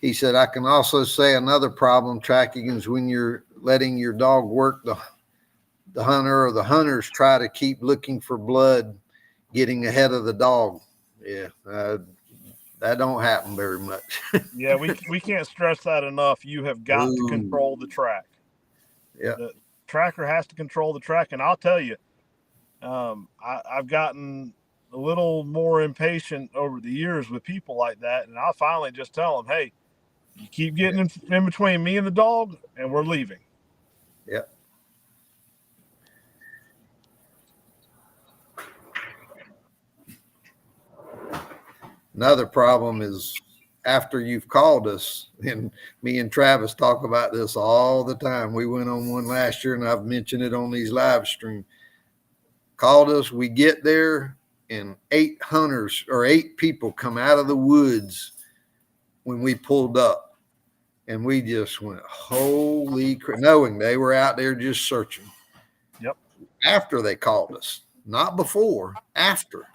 He said, I can also say another problem tracking is when you're letting your dog work the hunter, or the hunters try to keep looking for blood, getting ahead of the dog. Yeah, that don't happen very much. Yeah, we can't stress that enough. You have got to control the track. Yeah. The tracker has to control the track. And I'll tell you, I've gotten a little more impatient over the years with people like that. And I'll finally just tell them, hey, you keep getting in between me and the dog, and we're leaving. Yep. Another problem is after you've called us, and me and Travis talk about this all the time. We went on one last year, and I've mentioned it on these live streams. Called us, we get there, and 8 hunters or 8 people come out of the woods when we pulled up. And we just went, holy crap, knowing they were out there just searching. Yep. After they called us, not before, after,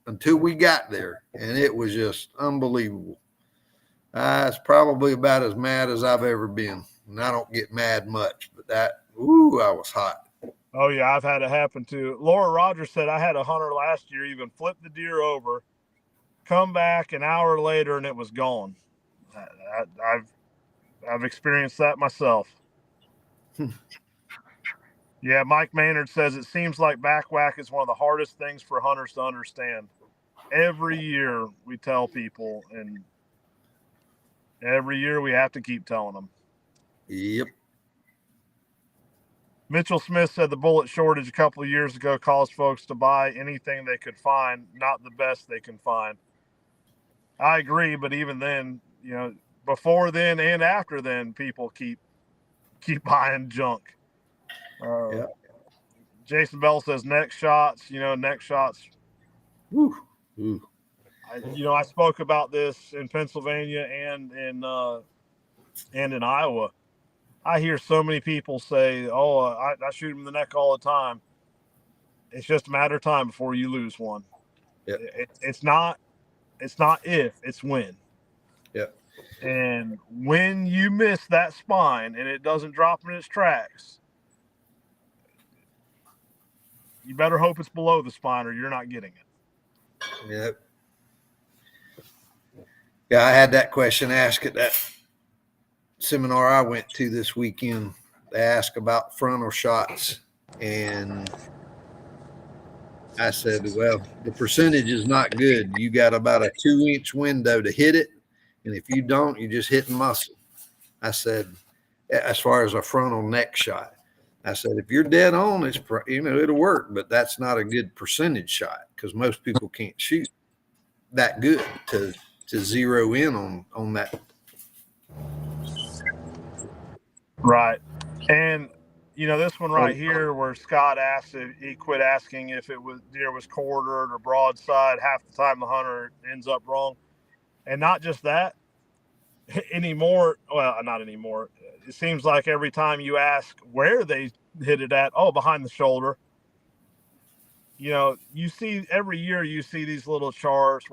until we got there. And it was just unbelievable. It's probably about as mad as I've ever been. And I don't get mad much, but I was hot. Oh, yeah, I've had it happen too. Laura Rogers said, I had a hunter last year even flip the deer over, come back an hour later, and it was gone. I've experienced that myself. Yeah, Mike Maynard says, it seems like back whack is one of the hardest things for hunters to understand. Every year we tell people, and every year we have to keep telling them. Yep. Mitchell Smith said the bullet shortage a couple of years ago caused folks to buy anything they could find, not the best they can find. I agree, but even then, before then and after then, people keep buying junk. Yeah. Jason Bell says neck shots. Neck shots. Woo. Ooh. I spoke about this in Pennsylvania and in Iowa. I hear so many people say, "Oh, I shoot him in the neck all the time." It's just a matter of time before you lose one. Yep. It's not if, it's when. Yep. And when you miss that spine and it doesn't drop in its tracks, you better hope it's below the spine or you're not getting it. Yep. Yeah, I had that question asked at that seminar I went to this weekend. They asked about frontal shots, and I said, well, the percentage is not good. You got about a 2-inch window to hit it, and if you don't, you're just hitting muscle. I said, as far as a frontal neck shot, I said, if you're dead on, it's it'll work, but that's not a good percentage shot because most people can't shoot that good to zero in on that. Right. And this one right here where Scott asked if he quit asking if deer was quartered or broadside, half the time the hunter ends up wrong. And not just that anymore. Well, not anymore. It seems like every time you ask where they hit it at, behind the shoulder. You see every year you see these little charts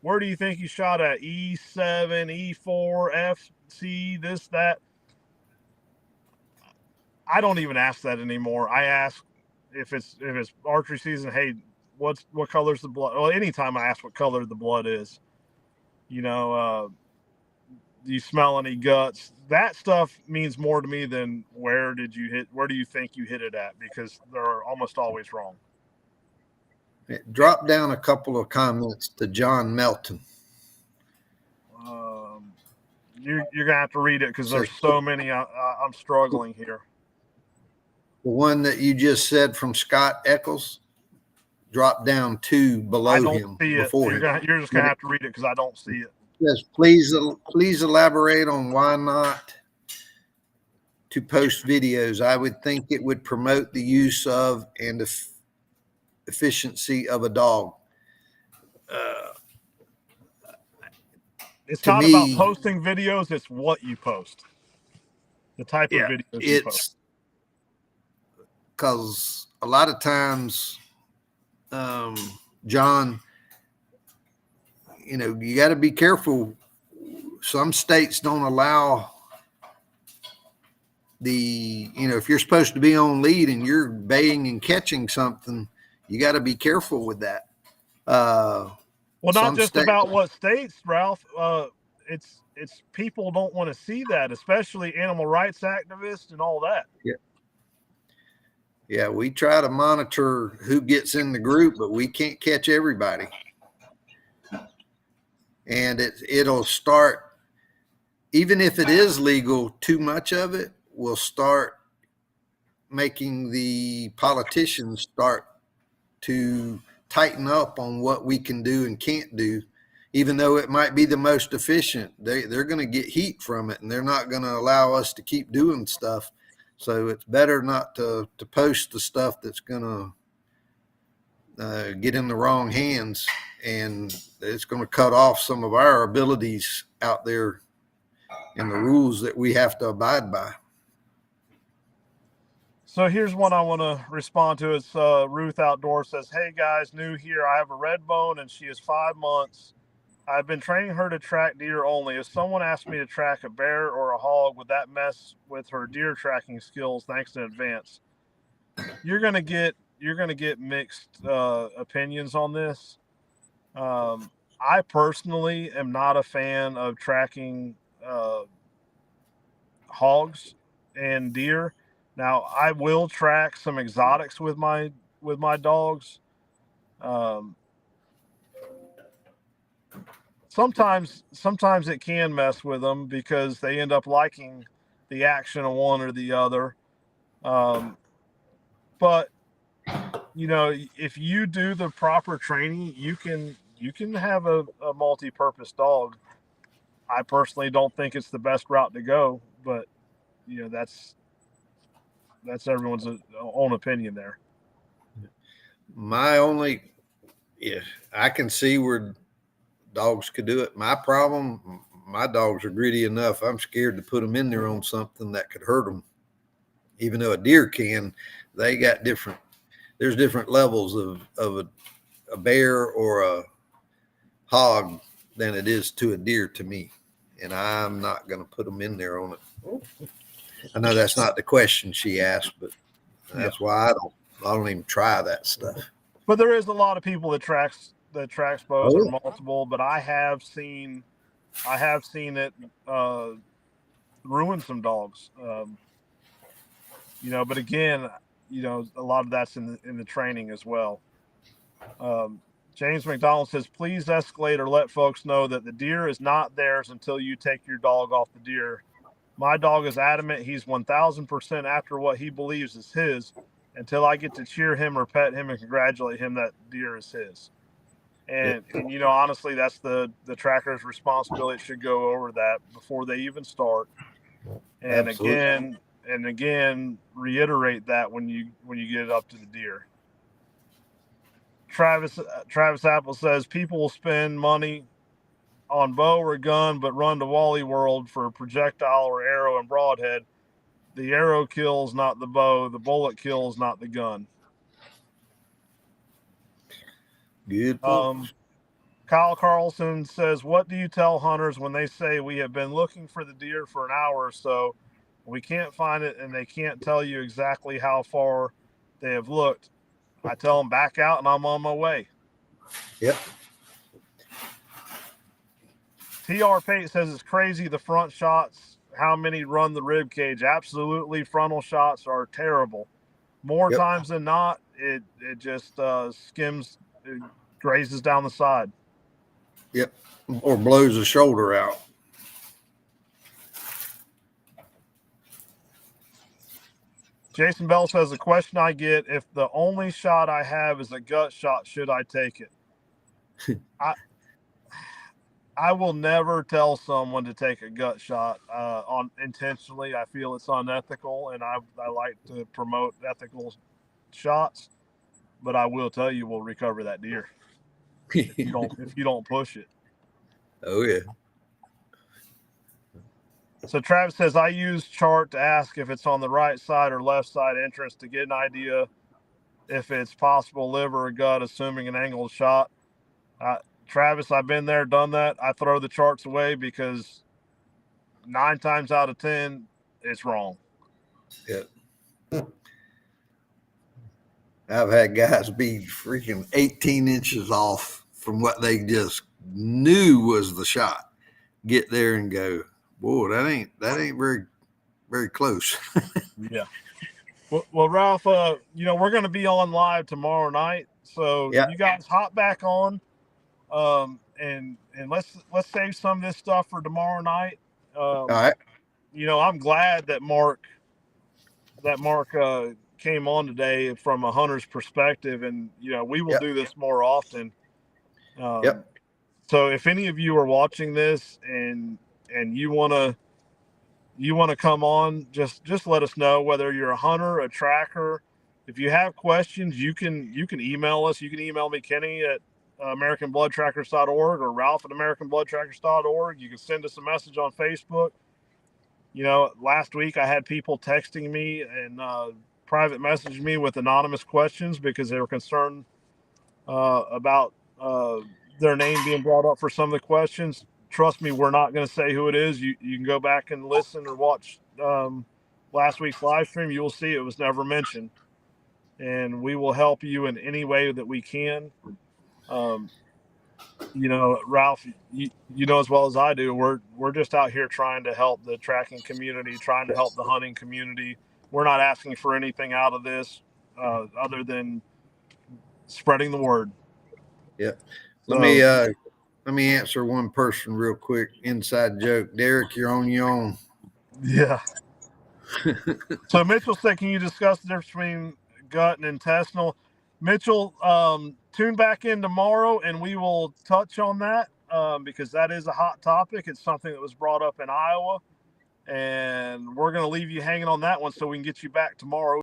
where do you think you shot at? E7, E4, FC, this, that. I don't even ask that anymore. I ask if it's archery season, hey, what color's the blood? Well, anytime I ask what color the blood is, do you smell any guts? That stuff means more to me than where do you think you hit it at? Because they're almost always wrong. Drop down a couple of comments to John Melton. You're gonna have to read it because there's so many. I'm struggling here. The one that you just said from Scott Eccles, drop down 2 below him. I don't see it. You're just gonna have to read it because I don't see it. Yes, please elaborate on why not to post videos. I would think it would promote the use of and efficiency of a dog. It's not about posting videos, it's what you post. The type of videos you post. Because a lot of times, John, you got to be careful. Some states don't allow if you're supposed to be on lead and you're baying and catching something, you got to be careful with that. Well, not just about what states, Ralph. It's people don't want to see that, especially animal rights activists and all that. Yeah. Yeah, we try to monitor who gets in the group, but we can't catch everybody. And it'll start, even if it is legal, too much of it will start making the politicians start to tighten up on what we can do and can't do. Even though it might be the most efficient, they're going to get heat from it, and they're not going to allow us to keep doing stuff. So it's better not to post the stuff that's going to get in the wrong hands, and it's going to cut off some of our abilities out there and the rules that we have to abide by. So here's one I want to respond to. It's Ruth Outdoor says, hey guys, new here. I have a red bone and she is 5 months. I've been training her to track deer only. If someone asked me to track a bear or a hog, would that mess with her deer tracking skills? Thanks in advance. You're gonna get mixed opinions on this. I personally am not a fan of tracking hogs and deer. Now I will track some exotics with my dogs. Sometimes it can mess with them because they end up liking the action of one or the other. But if you do the proper training, you can have a multi-purpose dog. I personally don't think it's the best route to go, but that's everyone's own opinion there. My only, yeah, I can see where dogs could do it. My problem, my dogs are gritty enough. I'm scared to put them in there on something that could hurt them. Even though a deer can, they got there's different levels of a bear or a hog than it is to a deer to me. And I'm not going to put them in there on it. I know that's not the question she asked, but that's why I don't even try that stuff. But there is a lot of people that tracks bows or multiple, but I have seen it ruin some dogs. But again, a lot of that's in the training as well. James McDonald says, please escalate or let folks know that the deer is not theirs until you take your dog off the deer. My dog is adamant he's 1,000% after what he believes is his until I get to cheer him or pet him and congratulate him that deer is his. And honestly, that's the tracker's responsibility. It should go over that before they even start. And again, reiterate that when you get it up to the deer. Travis Apple says people will spend money on bow or gun, but run to Wally World for a projectile or arrow and broadhead. The arrow kills, not the bow. The bullet kills, not the gun. Good point. Kyle Carlson says, what do you tell hunters when they say we have been looking for the deer for an hour or so, we can't find it, and they can't tell you exactly how far they have looked? I tell them back out and I'm on my way. Yep. TR Pate says it's crazy the front shots, how many run the rib cage. Absolutely, frontal shots are terrible. More times than not, it just skims, it grazes down the side. Yep. Or blows the shoulder out. Jason Bell says, the question I get, if the only shot I have is a gut shot, should I take it? I will never tell someone to take a gut shot on intentionally. I feel it's unethical, and I like to promote ethical shots. But I will tell you, we'll recover that deer if you don't push it. Oh yeah. So Travis says, I use chart to ask if it's on the right side or left side entrance to get an idea if it's possible liver or gut, assuming an angled shot. Travis, I've been there, done that. I throw the charts away because 9 times out of 10, it's wrong. Yep. I've had guys be freaking 18 inches off from what they just knew was the shot. Get there and go, boy, that ain't very, very close. Yeah. Well, Ralph, we're going to be on live tomorrow night, so you guys hop back on, and let's save some of this stuff for tomorrow night. All right. I'm glad that Mark came on today from a hunter's perspective, and we will do this more often. So if any of you are watching this and you want to come on, just let us know, whether you're a hunter, a tracker. If you have questions, you can email us. You can email me, Kenny, at AmericanBloodTrackers.org or Ralph at AmericanBloodTrackers.org. You can send us a message on Facebook. Last week I had people texting me and private messaging me with anonymous questions because they were concerned about their name being brought up for some of the questions. Trust me, we're not going to say who it is. You can go back and listen or watch last week's live stream. You will see it was never mentioned, and we will help you in any way that we can. Ralph, you know as well as I do, we're just out here trying to help the tracking community, trying to help the hunting community. We're not asking for anything out of this other than spreading the word. Yeah. Let me answer one person real quick. Inside joke. Derek, you're on your own. Yeah. So Mitchell said, can you discuss the difference between gut and intestinal. Mitchell, tune back in tomorrow and we will touch on that because that is a hot topic. It's something that was brought up in Iowa, and we're going to leave you hanging on that one so we can get you back tomorrow.